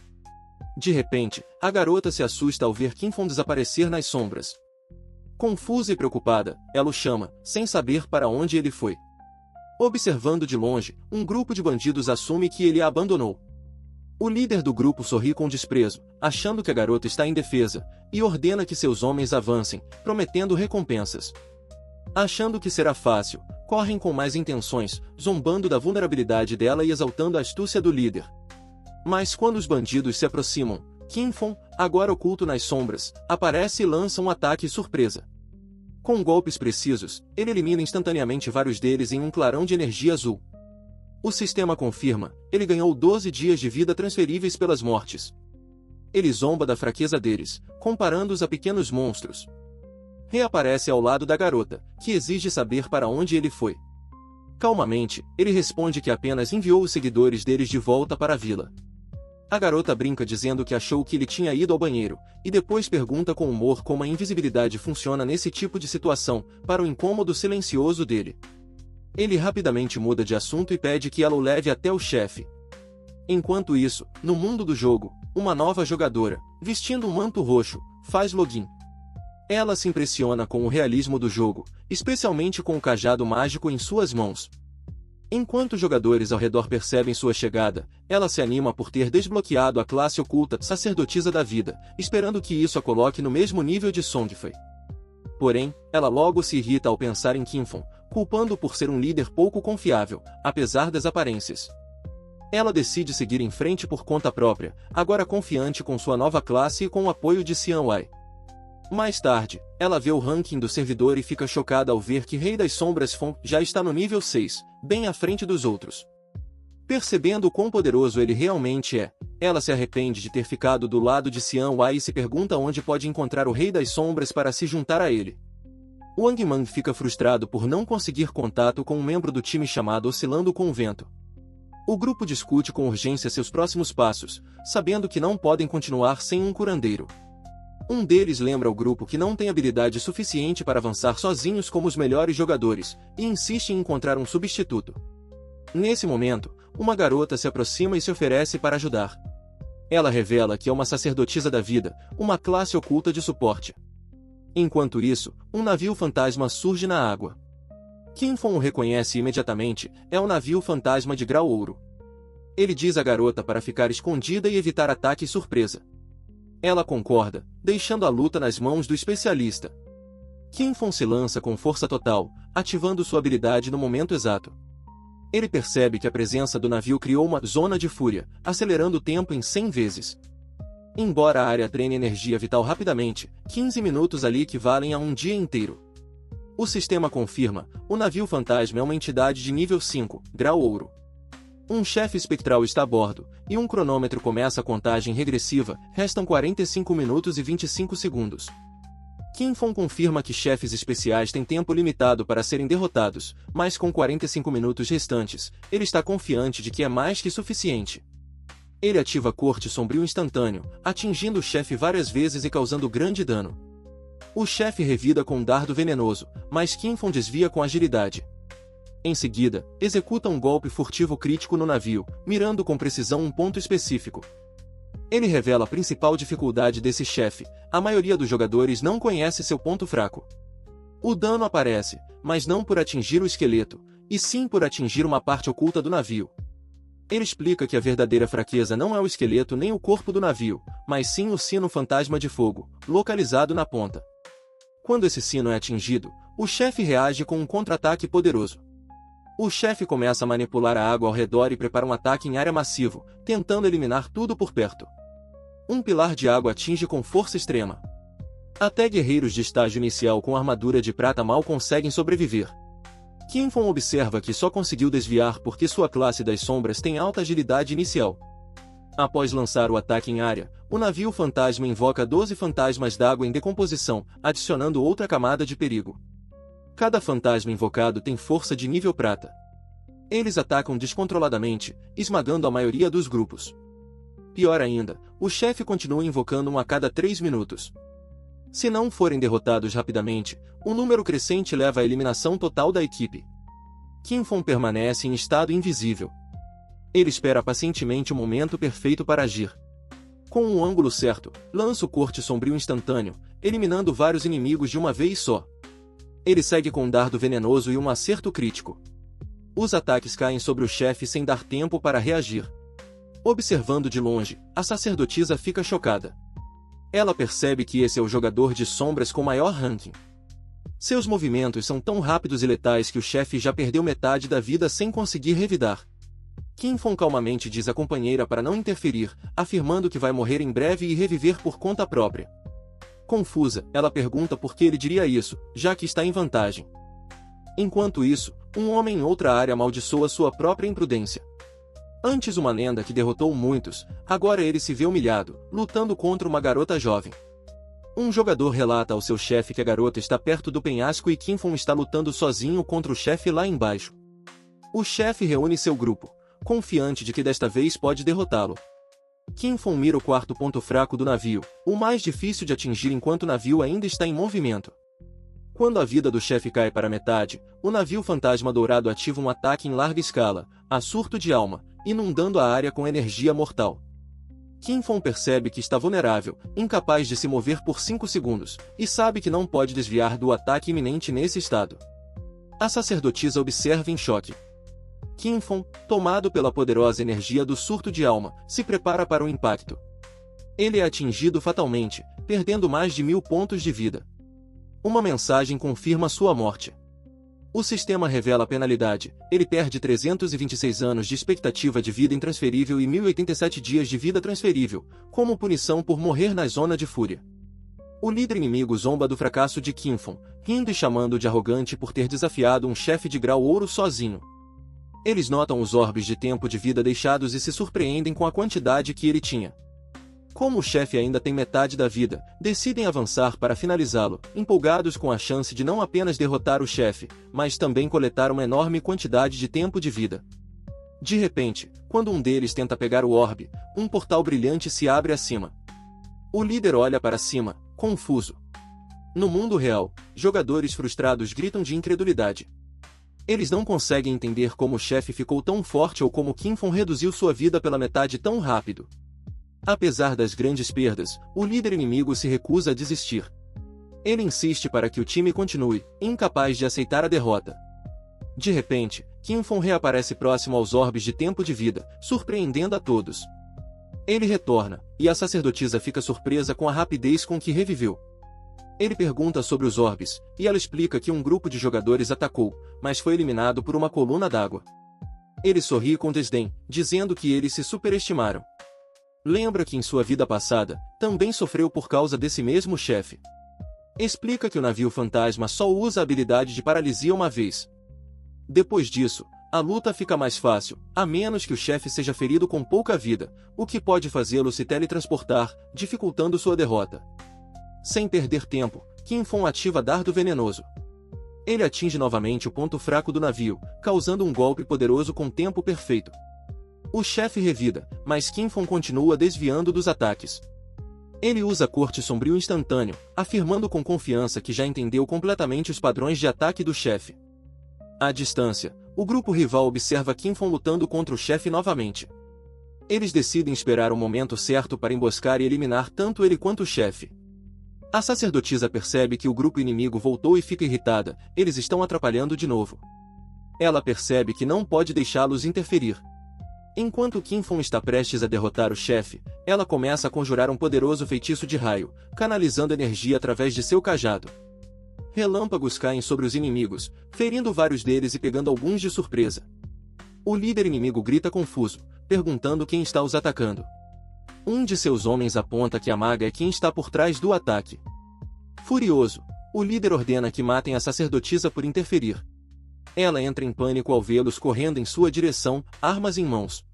Speaker 1: De repente, a garota se assusta ao ver Qin Feng desaparecer nas sombras. Confusa e preocupada, ela o chama, sem saber para onde ele foi. Observando de longe, um grupo de bandidos assume que ele a abandonou. O líder do grupo sorri com desprezo, achando que a garota está indefesa, e ordena que seus homens avancem, prometendo recompensas. Achando que será fácil, correm com más intenções, zombando da vulnerabilidade dela e exaltando a astúcia do líder. Mas quando os bandidos se aproximam, Qin Feng, agora oculto nas sombras, aparece e lança um ataque surpresa. Com golpes precisos, ele elimina instantaneamente vários deles em um clarão de energia azul. O sistema confirma, ele ganhou 12 dias de vida transferíveis pelas mortes. Ele zomba da fraqueza deles, comparando-os a pequenos monstros. Reaparece ao lado da garota, que exige saber para onde ele foi. Calmamente, ele responde que apenas enviou os seguidores deles de volta para a vila. A garota brinca dizendo que achou que ele tinha ido ao banheiro, e depois pergunta com humor como a invisibilidade funciona nesse tipo de situação, para o incômodo silencioso dele. Ele rapidamente muda de assunto e pede que ela o leve até o chefe. Enquanto isso, no mundo do jogo, uma nova jogadora, vestindo um manto roxo, faz login. Ela se impressiona com o realismo do jogo, especialmente com o cajado mágico em suas mãos. Enquanto os jogadores ao redor percebem sua chegada, ela se anima por ter desbloqueado a classe oculta Sacerdotisa da Vida, esperando que isso a coloque no mesmo nível de Songfei. Porém, ela logo se irrita ao pensar em Qin Feng, culpando-o por ser um líder pouco confiável, apesar das aparências. Ela decide seguir em frente por conta própria, agora confiante com sua nova classe e com o apoio de Xian Wei. Mais tarde, ela vê o ranking do servidor e fica chocada ao ver que Rei das Sombras Feng já está no nível 6, bem à frente dos outros. Percebendo o quão poderoso ele realmente é, ela se arrepende de ter ficado do lado de Xian Wei e se pergunta onde pode encontrar o Rei das Sombras para se juntar a ele. Wang Mang fica frustrado por não conseguir contato com um membro do time chamado Oscilando com o Vento. O grupo discute com urgência seus próximos passos, sabendo que não podem continuar sem um curandeiro. Um deles lembra ao grupo que não tem habilidade suficiente para avançar sozinhos como os melhores jogadores, e insiste em encontrar um substituto. Nesse momento, uma garota se aproxima e se oferece para ajudar. Ela revela que é uma sacerdotisa da vida, uma classe oculta de suporte. Enquanto isso, um navio fantasma surge na água. Qin Feng o reconhece imediatamente, é o navio fantasma de grau ouro. Ele diz à garota para ficar escondida e evitar ataque surpresa. Ela concorda, deixando a luta nas mãos do especialista. Qin Feng se lança com força total, ativando sua habilidade no momento exato. Ele percebe que a presença do navio criou uma zona de fúria, acelerando o tempo em 100 vezes. Embora a área treine energia vital rapidamente, 15 minutos ali equivalem a um dia inteiro. O sistema confirma, o navio fantasma é uma entidade de nível 5, grau ouro. Um chefe espectral está a bordo, e um cronômetro começa a contagem regressiva, restam 45 minutos e 25 segundos. Kinfon confirma que chefes especiais têm tempo limitado para serem derrotados, mas com 45 minutos restantes, ele está confiante de que é mais que suficiente. Ele ativa Corte Sombrio instantâneo, atingindo o chefe várias vezes e causando grande dano. O chefe revida com um dardo venenoso, mas Kinfon desvia com agilidade. Em seguida, executa um golpe furtivo crítico no navio, mirando com precisão um ponto específico. Ele revela a principal dificuldade desse chefe: a maioria dos jogadores não conhece seu ponto fraco. O dano aparece, mas não por atingir o esqueleto, e sim por atingir uma parte oculta do navio. Ele explica que a verdadeira fraqueza não é o esqueleto nem o corpo do navio, mas sim o sino fantasma de fogo, localizado na ponta. Quando esse sino é atingido, o chefe reage com um contra-ataque poderoso. O chefe começa a manipular a água ao redor e prepara um ataque em área massivo, tentando eliminar tudo por perto. Um pilar de água atinge com força extrema. Até guerreiros de estágio inicial com armadura de prata mal conseguem sobreviver. Kinfon observa que só conseguiu desviar porque sua classe das sombras tem alta agilidade inicial. Após lançar o ataque em área, o navio fantasma invoca 12 fantasmas d'água em decomposição, adicionando outra camada de perigo. Cada fantasma invocado tem força de nível prata. Eles atacam descontroladamente, esmagando a maioria dos grupos. Pior ainda, o chefe continua invocando um a cada 3 minutos. Se não forem derrotados rapidamente, o número crescente leva à eliminação total da equipe. Kinfon permanece em estado invisível. Ele espera pacientemente o momento perfeito para agir. Com um ângulo certo, lança o Corte Sombrio instantâneo, eliminando vários inimigos de uma vez só. Ele segue com um dardo venenoso e um acerto crítico. Os ataques caem sobre o chefe sem dar tempo para reagir. Observando de longe, a sacerdotisa fica chocada. Ela percebe que esse é o jogador de sombras com maior ranking. Seus movimentos são tão rápidos e letais que o chefe já perdeu metade da vida sem conseguir revidar. Kinfon calmamente diz à companheira para não interferir, afirmando que vai morrer em breve e reviver por conta própria. Confusa, ela pergunta por que ele diria isso, já que está em vantagem. Enquanto isso, um homem em outra área amaldiçoa sua própria imprudência. Antes uma lenda que derrotou muitos, agora ele se vê humilhado, lutando contra uma garota jovem. Um jogador relata ao seu chefe que a garota está perto do penhasco e Kinfon está lutando sozinho contra o chefe lá embaixo. O chefe reúne seu grupo, confiante de que desta vez pode derrotá-lo. Kinfon mira o quarto ponto fraco do navio, o mais difícil de atingir enquanto o navio ainda está em movimento. Quando a vida do chefe cai para metade, o navio fantasma dourado ativa um ataque em larga escala, a surto de alma, inundando a área com energia mortal. Kinfon percebe que está vulnerável, incapaz de se mover por 5 segundos, e sabe que não pode desviar do ataque iminente nesse estado. A sacerdotisa observa em choque. Kinfon, tomado pela poderosa energia do surto de alma, se prepara para o impacto. Ele é atingido fatalmente, perdendo mais de 1000 pontos de vida. Uma mensagem confirma sua morte. O sistema revela a penalidade: ele perde 326 anos de expectativa de vida intransferível e 1087 dias de vida transferível, como punição por morrer na zona de fúria. O líder inimigo zomba do fracasso de Kinfon, rindo e chamando de arrogante por ter desafiado um chefe de grau ouro sozinho. Eles notam os orbes de tempo de vida deixados e se surpreendem com a quantidade que ele tinha. Como o chefe ainda tem metade da vida, decidem avançar para finalizá-lo, empolgados com a chance de não apenas derrotar o chefe, mas também coletar uma enorme quantidade de tempo de vida. De repente, quando um deles tenta pegar o orbe, um portal brilhante se abre acima. O líder olha para cima, confuso. No mundo real, jogadores frustrados gritam de incredulidade. Eles não conseguem entender como o chefe ficou tão forte ou como Kinfon reduziu sua vida pela metade tão rápido. Apesar das grandes perdas, o líder inimigo se recusa a desistir. Ele insiste para que o time continue, incapaz de aceitar a derrota. De repente, Kinfon reaparece próximo aos orbes de tempo de vida, surpreendendo a todos. Ele retorna, e a sacerdotisa fica surpresa com a rapidez com que reviveu. Ele pergunta sobre os orbes, e ela explica que um grupo de jogadores atacou, mas foi eliminado por uma coluna d'água. Ele sorri com desdém, dizendo que eles se superestimaram. Lembra que em sua vida passada, também sofreu por causa desse mesmo chefe. Explica que o navio fantasma só usa a habilidade de paralisia uma vez. Depois disso, a luta fica mais fácil, a menos que o chefe seja ferido com pouca vida, o que pode fazê-lo se teletransportar, dificultando sua derrota. Sem perder tempo, Kinfon ativa Dardo Venenoso. Ele atinge novamente o ponto fraco do navio, causando um golpe poderoso com tempo perfeito. O chefe revida, mas Kinfon continua desviando dos ataques. Ele usa Corte Sombrio instantâneo, afirmando com confiança que já entendeu completamente os padrões de ataque do chefe. À distância, o grupo rival observa Kinfon lutando contra o chefe novamente. Eles decidem esperar o momento certo para emboscar e eliminar tanto ele quanto o chefe. A sacerdotisa percebe que o grupo inimigo voltou e fica irritada, eles estão atrapalhando de novo. Ela percebe que não pode deixá-los interferir. Enquanto Kinfon está prestes a derrotar o chefe, ela começa a conjurar um poderoso feitiço de raio, canalizando energia através de seu cajado. Relâmpagos caem sobre os inimigos, ferindo vários deles e pegando alguns de surpresa. O líder inimigo grita confuso, perguntando quem está os atacando. Um de seus homens aponta que a maga é quem está por trás do ataque. Furioso, o líder ordena que matem a sacerdotisa por interferir. Ela entra em pânico ao vê-los correndo em sua direção, armas em mãos.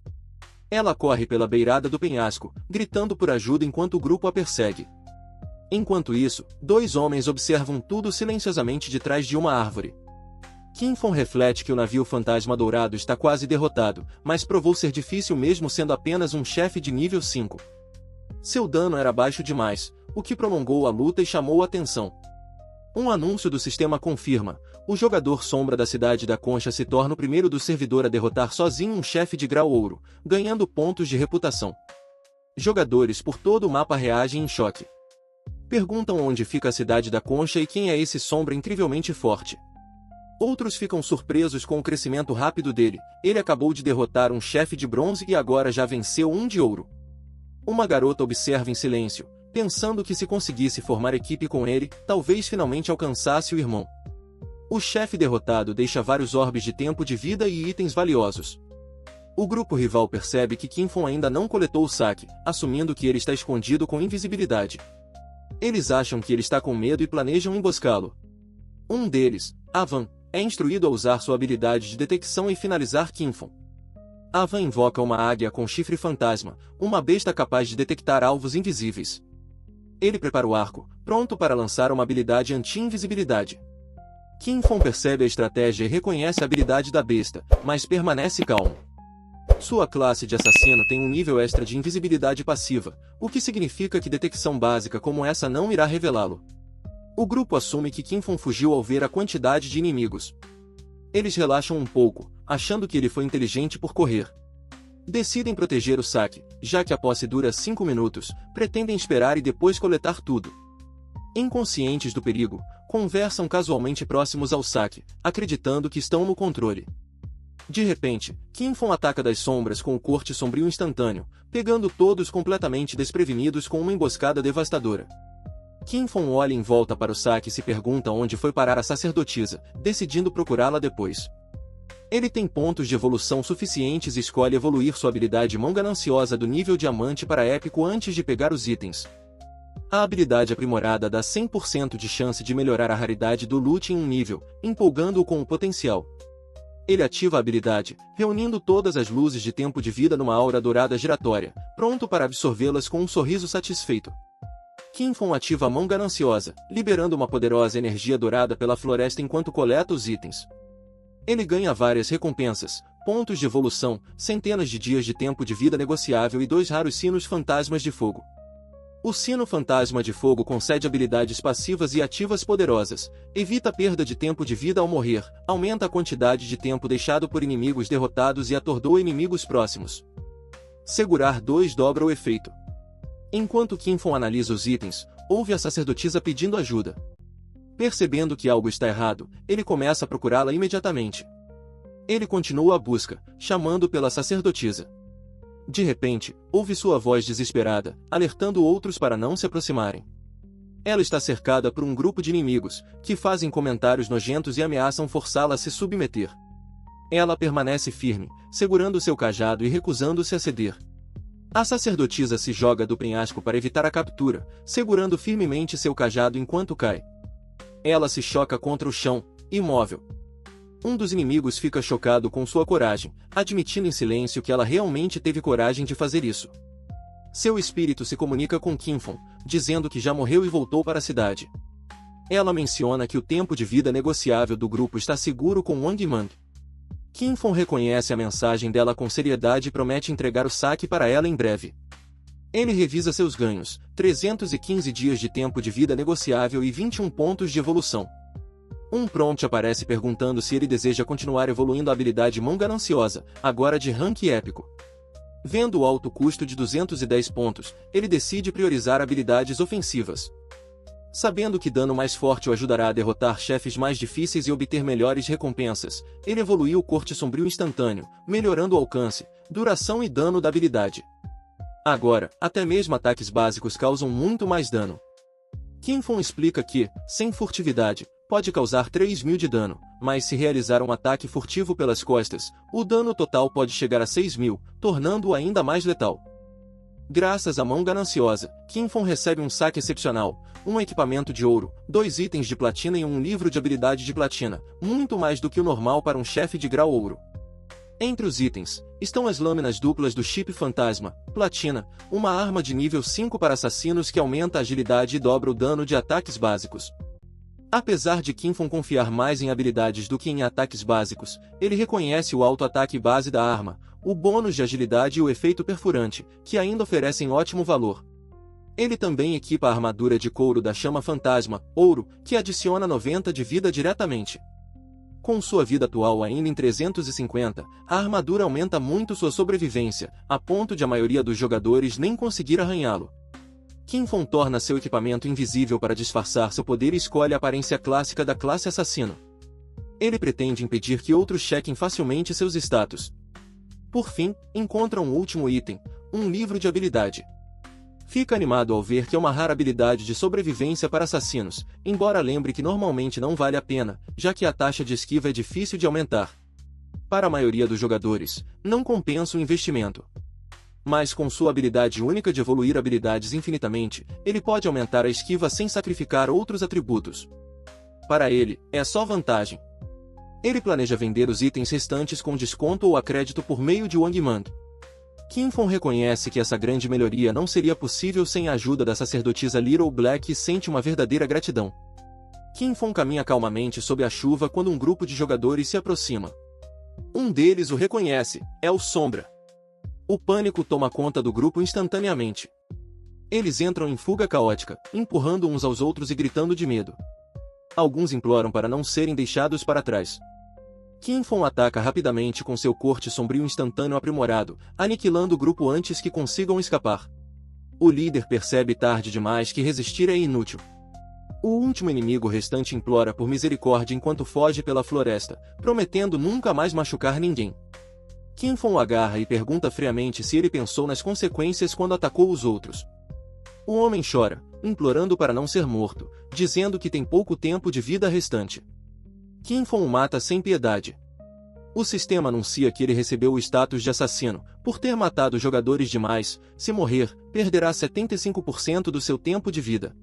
Speaker 1: Ela corre pela beirada do penhasco, gritando por ajuda enquanto o grupo a persegue. Enquanto isso, dois homens observam tudo silenciosamente de trás de uma árvore. Kinfon reflete que o navio fantasma dourado está quase derrotado, mas provou ser difícil mesmo sendo apenas um chefe de nível 5. Seu dano era baixo demais, o que prolongou a luta e chamou a atenção. Um anúncio do sistema confirma: o jogador sombra da cidade da Concha se torna o primeiro do servidor a derrotar sozinho um chefe de grau ouro, ganhando pontos de reputação. Jogadores por todo o mapa reagem em choque. Perguntam onde fica a cidade da Concha e quem é esse sombra incrivelmente forte. Outros ficam surpresos com o crescimento rápido dele, ele acabou de derrotar um chefe de bronze e agora já venceu um de ouro. Uma garota observa em silêncio, pensando que se conseguisse formar equipe com ele, talvez finalmente alcançasse o irmão. O chefe derrotado deixa vários orbes de tempo de vida e itens valiosos. O grupo rival percebe que Kinfon ainda não coletou o saque, assumindo que ele está escondido com invisibilidade. Eles acham que ele está com medo e planejam emboscá-lo. Um deles, Avan, é instruído a usar sua habilidade de detecção e finalizar Kinfon. Avan invoca uma águia com chifre fantasma, uma besta capaz de detectar alvos invisíveis. Ele prepara o arco, pronto para lançar uma habilidade anti-invisibilidade. Kinfon percebe a estratégia e reconhece a habilidade da besta, mas permanece calmo. Sua classe de assassino tem um nível extra de invisibilidade passiva, o que significa que detecção básica como essa não irá revelá-lo. O grupo assume que Kinfon fugiu ao ver a quantidade de inimigos. Eles relaxam um pouco, achando que ele foi inteligente por correr. Decidem proteger o saque, já que a posse dura 5 minutos, pretendem esperar e depois coletar tudo. Inconscientes do perigo, conversam casualmente próximos ao saque, acreditando que estão no controle. De repente, Kinfon ataca das sombras com o corte sombrio instantâneo, pegando todos completamente desprevenidos com uma emboscada devastadora. Kinfon olha em volta para o saque e se pergunta onde foi parar a sacerdotisa, decidindo procurá-la depois. Ele tem pontos de evolução suficientes e escolhe evoluir sua habilidade Mão Gananciosa do nível Diamante para Épico antes de pegar os itens. A habilidade aprimorada dá 100% de chance de melhorar a raridade do loot em um nível, empolgando-o com o potencial. Ele ativa a habilidade, reunindo todas as luzes de tempo de vida numa aura dourada giratória, pronto para absorvê-las com um sorriso satisfeito. Kinfon ativa a Mão Gananciosa, liberando uma poderosa energia dourada pela floresta enquanto coleta os itens. Ele ganha várias recompensas, pontos de evolução, centenas de dias de tempo de vida negociável e 2 raros sinos fantasmas de fogo. O sino fantasma de fogo concede habilidades passivas e ativas poderosas, evita a perda de tempo de vida ao morrer, aumenta a quantidade de tempo deixado por inimigos derrotados e atordoa inimigos próximos. Segurar 2 dobra o efeito. Enquanto Kinfon analisa os itens, ouve a sacerdotisa pedindo ajuda. Percebendo que algo está errado, ele começa a procurá-la imediatamente. Ele continua a busca, chamando pela sacerdotisa. De repente, ouve sua voz desesperada, alertando outros para não se aproximarem. Ela está cercada por um grupo de inimigos, que fazem comentários nojentos e ameaçam forçá-la a se submeter. Ela permanece firme, segurando seu cajado e recusando-se a ceder. A sacerdotisa se joga do penhasco para evitar a captura, segurando firmemente seu cajado enquanto cai. Ela se choca contra o chão, imóvel. Um dos inimigos fica chocado com sua coragem, admitindo em silêncio que ela realmente teve coragem de fazer isso. Seu espírito se comunica com Qinfeng, dizendo que já morreu e voltou para a cidade. Ela menciona que o tempo de vida negociável do grupo está seguro com Wang Mang. Qinfeng reconhece a mensagem dela com seriedade e promete entregar o saque para ela em breve. Ele revisa seus ganhos, 315 dias de tempo de vida negociável e 21 pontos de evolução. Um prompt aparece perguntando se ele deseja continuar evoluindo a habilidade Mão Gananciosa, agora de rank épico. Vendo o alto custo de 210 pontos, ele decide priorizar habilidades ofensivas. Sabendo que dano mais forte o ajudará a derrotar chefes mais difíceis e obter melhores recompensas, ele evoluiu o Corte Sombrio instantâneo, melhorando o alcance, duração e dano da habilidade. Agora, até mesmo ataques básicos causam muito mais dano. Qinfeng explica que, sem furtividade, pode causar 3.000 de dano, mas se realizar um ataque furtivo pelas costas, o dano total pode chegar a 6.000, tornando-o ainda mais letal. Graças à Mão Gananciosa, Qinfeng recebe um saque excepcional, um equipamento de ouro, 2 itens de platina e um livro de habilidade de platina, muito mais do que o normal para um chefe de grau ouro. Entre os itens, estão as lâminas duplas do chip fantasma, platina, uma arma de nível 5 para assassinos que aumenta a agilidade e dobra o dano de ataques básicos. Apesar de Qinfeng confiar mais em habilidades do que em ataques básicos, ele reconhece o alto ataque base da arma, o bônus de agilidade e o efeito perfurante, que ainda oferecem ótimo valor. Ele também equipa a armadura de couro da chama fantasma, ouro, que adiciona 90 de vida diretamente. Com sua vida atual ainda em 350, a armadura aumenta muito sua sobrevivência, a ponto de a maioria dos jogadores nem conseguir arranhá-lo. Qinfeng torna seu equipamento invisível para disfarçar seu poder e escolhe a aparência clássica da classe assassino. Ele pretende impedir que outros chequem facilmente seus status. Por fim, encontra um último item, um livro de habilidade. Fica animado ao ver que é uma rara habilidade de sobrevivência para assassinos, embora lembre que normalmente não vale a pena, já que a taxa de esquiva é difícil de aumentar. Para a maioria dos jogadores, não compensa o investimento. Mas com sua habilidade única de evoluir habilidades infinitamente, ele pode aumentar a esquiva sem sacrificar outros atributos. Para ele, é só vantagem. Ele planeja vender os itens restantes com desconto ou a crédito por meio de Wang Mang. Qinfeng reconhece que essa grande melhoria não seria possível sem a ajuda da sacerdotisa Little Black e sente uma verdadeira gratidão. Qinfeng caminha calmamente sob a chuva quando um grupo de jogadores se aproxima. Um deles o reconhece, é o Sombra. O pânico toma conta do grupo instantaneamente. Eles entram em fuga caótica, empurrando uns aos outros e gritando de medo. Alguns imploram para não serem deixados para trás. Qinfeng ataca rapidamente com seu corte sombrio instantâneo aprimorado, aniquilando o grupo antes que consigam escapar. O líder percebe tarde demais que resistir é inútil. O último inimigo restante implora por misericórdia enquanto foge pela floresta, prometendo nunca mais machucar ninguém. Qinfeng o agarra e pergunta friamente se ele pensou nas consequências quando atacou os outros. O homem chora, implorando para não ser morto, dizendo que tem pouco tempo de vida restante. Qinfeng o mata sem piedade. O sistema anuncia que ele recebeu o status de assassino, por ter matado jogadores demais. Se morrer, perderá 75% do seu tempo de vida.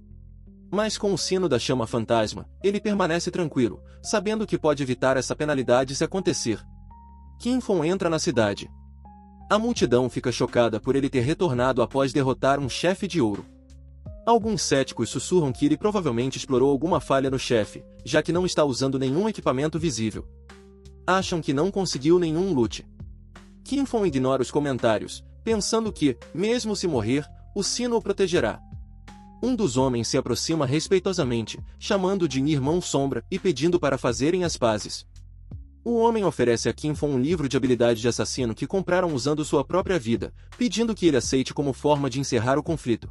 Speaker 1: Mas com o sino da chama fantasma, ele permanece tranquilo, sabendo que pode evitar essa penalidade se acontecer. Qinfeng entra na cidade. A multidão fica chocada por ele ter retornado após derrotar um chefe de ouro. Alguns céticos sussurram que ele provavelmente explorou alguma falha no chefe, já que não está usando nenhum equipamento visível. Acham que não conseguiu nenhum loot. Qinfeng ignora os comentários, pensando que, mesmo se morrer, o sino o protegerá. Um dos homens se aproxima respeitosamente, chamando de Irmão Sombra e pedindo para fazerem as pazes. O homem oferece a Qinfeng um livro de habilidade de assassino que compraram usando sua própria vida, pedindo que ele aceite como forma de encerrar o conflito.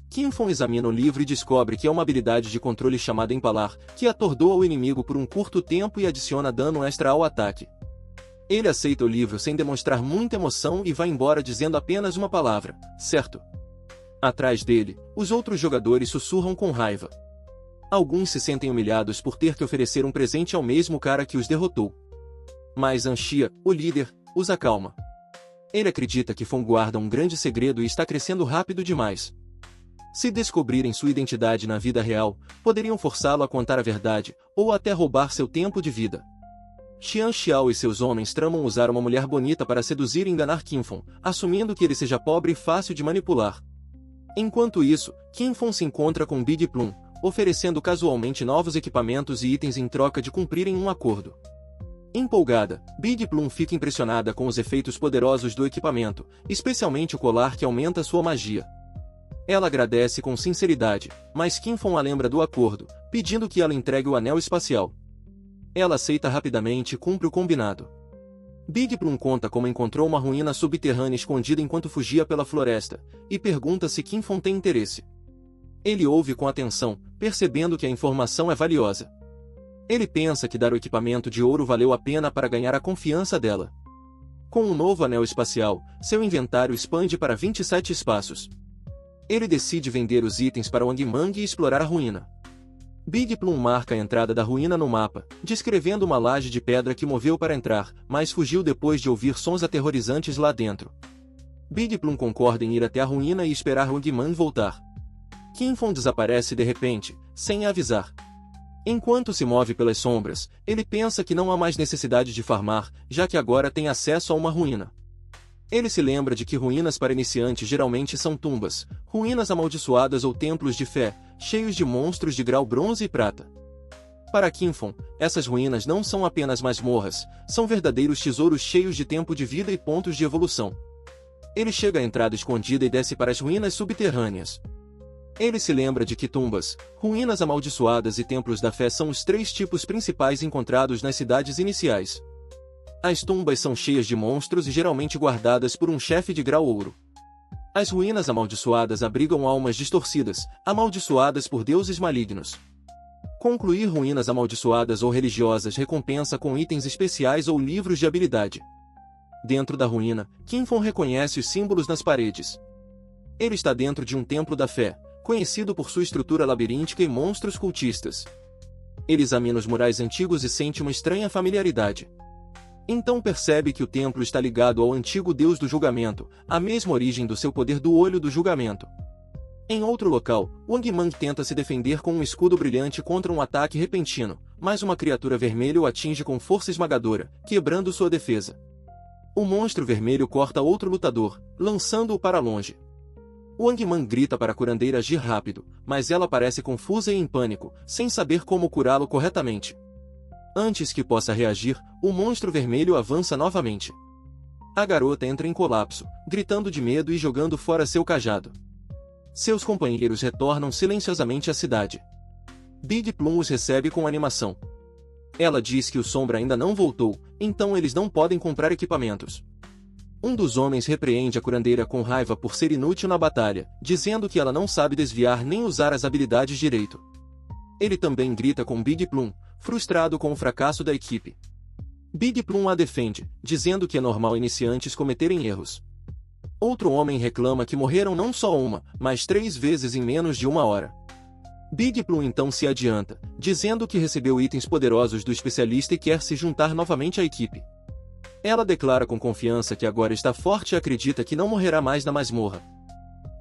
Speaker 1: Qinfeng examina o livro e descobre que é uma habilidade de controle chamada Empalar, que atordoa o inimigo por um curto tempo e adiciona dano extra ao ataque. Ele aceita o livro sem demonstrar muita emoção e vai embora dizendo apenas uma palavra, certo. Atrás dele, os outros jogadores sussurram com raiva. Alguns se sentem humilhados por ter que oferecer um presente ao mesmo cara que os derrotou. Mas Anxia, o líder, os acalma. Ele acredita que Fon guarda um grande segredo e está crescendo rápido demais. Se descobrirem sua identidade na vida real, poderiam forçá-lo a contar a verdade, ou até roubar seu tempo de vida. Xian Xiao e seus homens tramam usar uma mulher bonita para seduzir e enganar Qin Feng, assumindo que ele seja pobre e fácil de manipular. Enquanto isso, Qin Feng se encontra com Big Plum, oferecendo casualmente novos equipamentos e itens em troca de cumprirem um acordo. Empolgada, Big Plum fica impressionada com os efeitos poderosos do equipamento, especialmente o colar que aumenta sua magia. Ela agradece com sinceridade, mas Qin Feng a lembra do acordo, pedindo que ela entregue o anel espacial. Ela aceita rapidamente e cumpre o combinado. Big Plum conta como encontrou uma ruína subterrânea escondida enquanto fugia pela floresta, e pergunta se Qin Feng tem interesse. Ele ouve com atenção, percebendo que a informação é valiosa. Ele pensa que dar o equipamento de ouro valeu a pena para ganhar a confiança dela. Com um novo anel espacial, seu inventário expande para 27 espaços. Ele decide vender os itens para Wang Mang e explorar a ruína. Big Plum marca a entrada da ruína no mapa, descrevendo uma laje de pedra que moveu para entrar, mas fugiu depois de ouvir sons aterrorizantes lá dentro. Big Plum concorda em ir até a ruína e esperar Wang Mang voltar. Qin Feng desaparece de repente, sem avisar. Enquanto se move pelas sombras, ele pensa que não há mais necessidade de farmar, já que agora tem acesso a uma ruína. Ele se lembra de que ruínas para iniciantes geralmente são tumbas, ruínas amaldiçoadas ou templos de fé, cheios de monstros de grau bronze e prata. Para Qin Feng, essas ruínas não são apenas masmorras, são verdadeiros tesouros cheios de tempo de vida e pontos de evolução. Ele chega à entrada escondida e desce para as ruínas subterrâneas. Ele se lembra de que tumbas, ruínas amaldiçoadas e templos da fé são os 3 tipos principais encontrados nas cidades iniciais. As tumbas são cheias de monstros e geralmente guardadas por um chefe de grau ouro. As ruínas amaldiçoadas abrigam almas distorcidas, amaldiçoadas por deuses malignos. Concluir ruínas amaldiçoadas ou religiosas recompensa com itens especiais ou livros de habilidade. Dentro da ruína, Qin Feng reconhece os símbolos nas paredes. Ele está dentro de um templo da fé, conhecido por sua estrutura labiríntica e monstros cultistas. Ele examina os murais antigos e sente uma estranha familiaridade. Então percebe que o templo está ligado ao antigo deus do julgamento, a mesma origem do seu poder do olho do julgamento. Em outro local, Wang Mang tenta se defender com um escudo brilhante contra um ataque repentino, mas uma criatura vermelha o atinge com força esmagadora, quebrando sua defesa. O monstro vermelho corta outro lutador, lançando-o para longe. Wang Mang grita para a curandeira agir rápido, mas ela parece confusa e em pânico, sem saber como curá-lo corretamente. Antes que possa reagir, o monstro vermelho avança novamente. A garota entra em colapso, gritando de medo e jogando fora seu cajado. Seus companheiros retornam silenciosamente à cidade. Big Plum os recebe com animação. Ela diz que o Sombra ainda não voltou, então eles não podem comprar equipamentos. Um dos homens repreende a curandeira com raiva por ser inútil na batalha, dizendo que ela não sabe desviar nem usar as habilidades direito. Ele também grita com Big Plum, frustrado com o fracasso da equipe. Big Plum a defende, dizendo que é normal iniciantes cometerem erros. Outro homem reclama que morreram não só uma, mas 3 vezes em menos de 1 hora. Big Plum então se adianta, dizendo que recebeu itens poderosos do especialista e quer se juntar novamente à equipe. Ela declara com confiança que agora está forte e acredita que não morrerá mais na masmorra.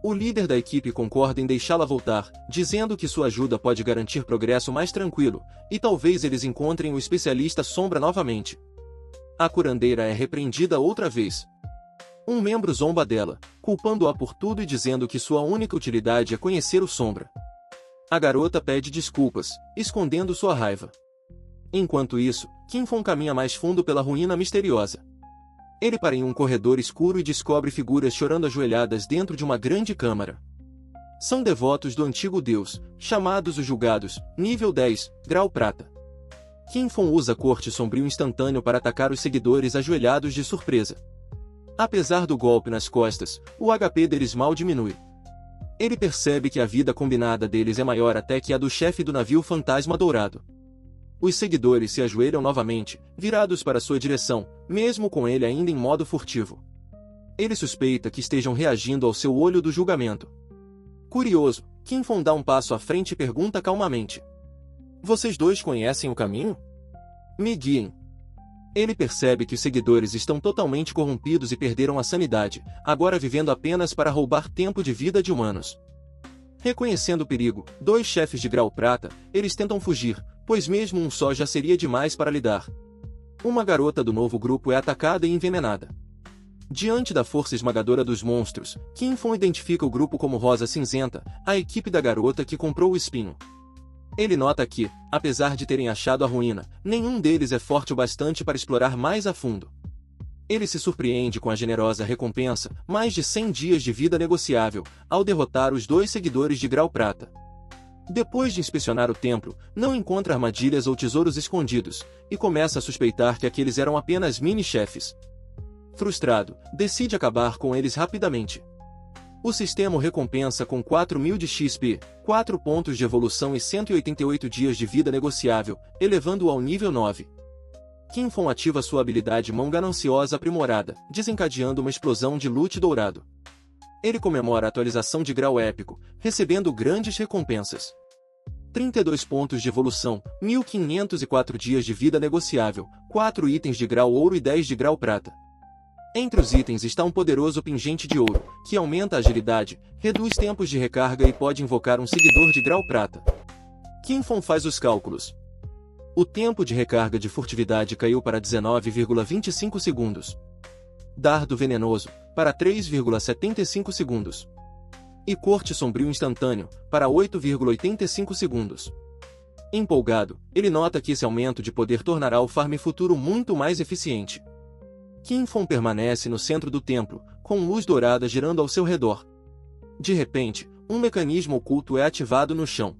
Speaker 1: O líder da equipe concorda em deixá-la voltar, dizendo que sua ajuda pode garantir progresso mais tranquilo, e talvez eles encontrem o especialista Sombra novamente. A curandeira é repreendida outra vez. Um membro zomba dela, culpando-a por tudo e dizendo que sua única utilidade é conhecer o Sombra. A garota pede desculpas, escondendo sua raiva. Enquanto isso, Qin Feng caminha mais fundo pela ruína misteriosa. Ele para em um corredor escuro e descobre figuras chorando ajoelhadas dentro de uma grande câmara. São devotos do antigo deus, chamados os Julgados, nível 10, grau prata. Qin Feng usa corte sombrio instantâneo para atacar os seguidores ajoelhados de surpresa. Apesar do golpe nas costas, o HP deles mal diminui. Ele percebe que a vida combinada deles é maior até que a do chefe do navio Fantasma Dourado. Os seguidores se ajoelham novamente, virados para sua direção, mesmo com ele ainda em modo furtivo. Ele suspeita que estejam reagindo ao seu olho do julgamento. Curioso, Qin Feng dá um passo à frente e pergunta calmamente: "Vocês dois conhecem o caminho? Me guiem." Ele percebe que os seguidores estão totalmente corrompidos e perderam a sanidade, agora vivendo apenas para roubar tempo de vida de humanos. Reconhecendo o perigo, 2 chefes de grau prata, eles tentam fugir, pois mesmo um só já seria demais para lidar. Uma garota do novo grupo é atacada e envenenada. Diante da força esmagadora dos monstros, Kin Fong identifica o grupo como Rosa Cinzenta, a equipe da garota que comprou o espinho. Ele nota que, apesar de terem achado a ruína, nenhum deles é forte o bastante para explorar mais a fundo. Ele se surpreende com a generosa recompensa, mais de 100 dias de vida negociável, ao derrotar os 2 seguidores de grau prata. Depois de inspecionar o templo, não encontra armadilhas ou tesouros escondidos, e começa a suspeitar que aqueles eram apenas mini-chefes. Frustrado, decide acabar com eles rapidamente. O sistema o recompensa com 4.000 de XP, 4 pontos de evolução e 188 dias de vida negociável, elevando-o ao nível 9. Kin Fong ativa sua habilidade Mão Gananciosa aprimorada, desencadeando uma explosão de loot dourado. Ele comemora a atualização de grau épico, recebendo grandes recompensas. 32 pontos de evolução, 1.504 dias de vida negociável, 4 itens de grau ouro e 10 de grau prata. Entre os itens está um poderoso pingente de ouro, que aumenta a agilidade, reduz tempos de recarga e pode invocar um seguidor de grau prata. Kin Fong faz os cálculos. O tempo de recarga de furtividade caiu para 19,25 segundos. Dardo venenoso, para 3,75 segundos. E corte sombrio instantâneo, para 8,85 segundos. Empolgado, ele nota que esse aumento de poder tornará o farm futuro muito mais eficiente. Kin Fong permanece no centro do templo, com luz dourada girando ao seu redor. De repente, um mecanismo oculto é ativado no chão.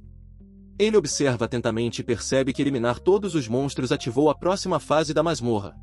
Speaker 1: Ele observa atentamente e percebe que eliminar todos os monstros ativou a próxima fase da masmorra.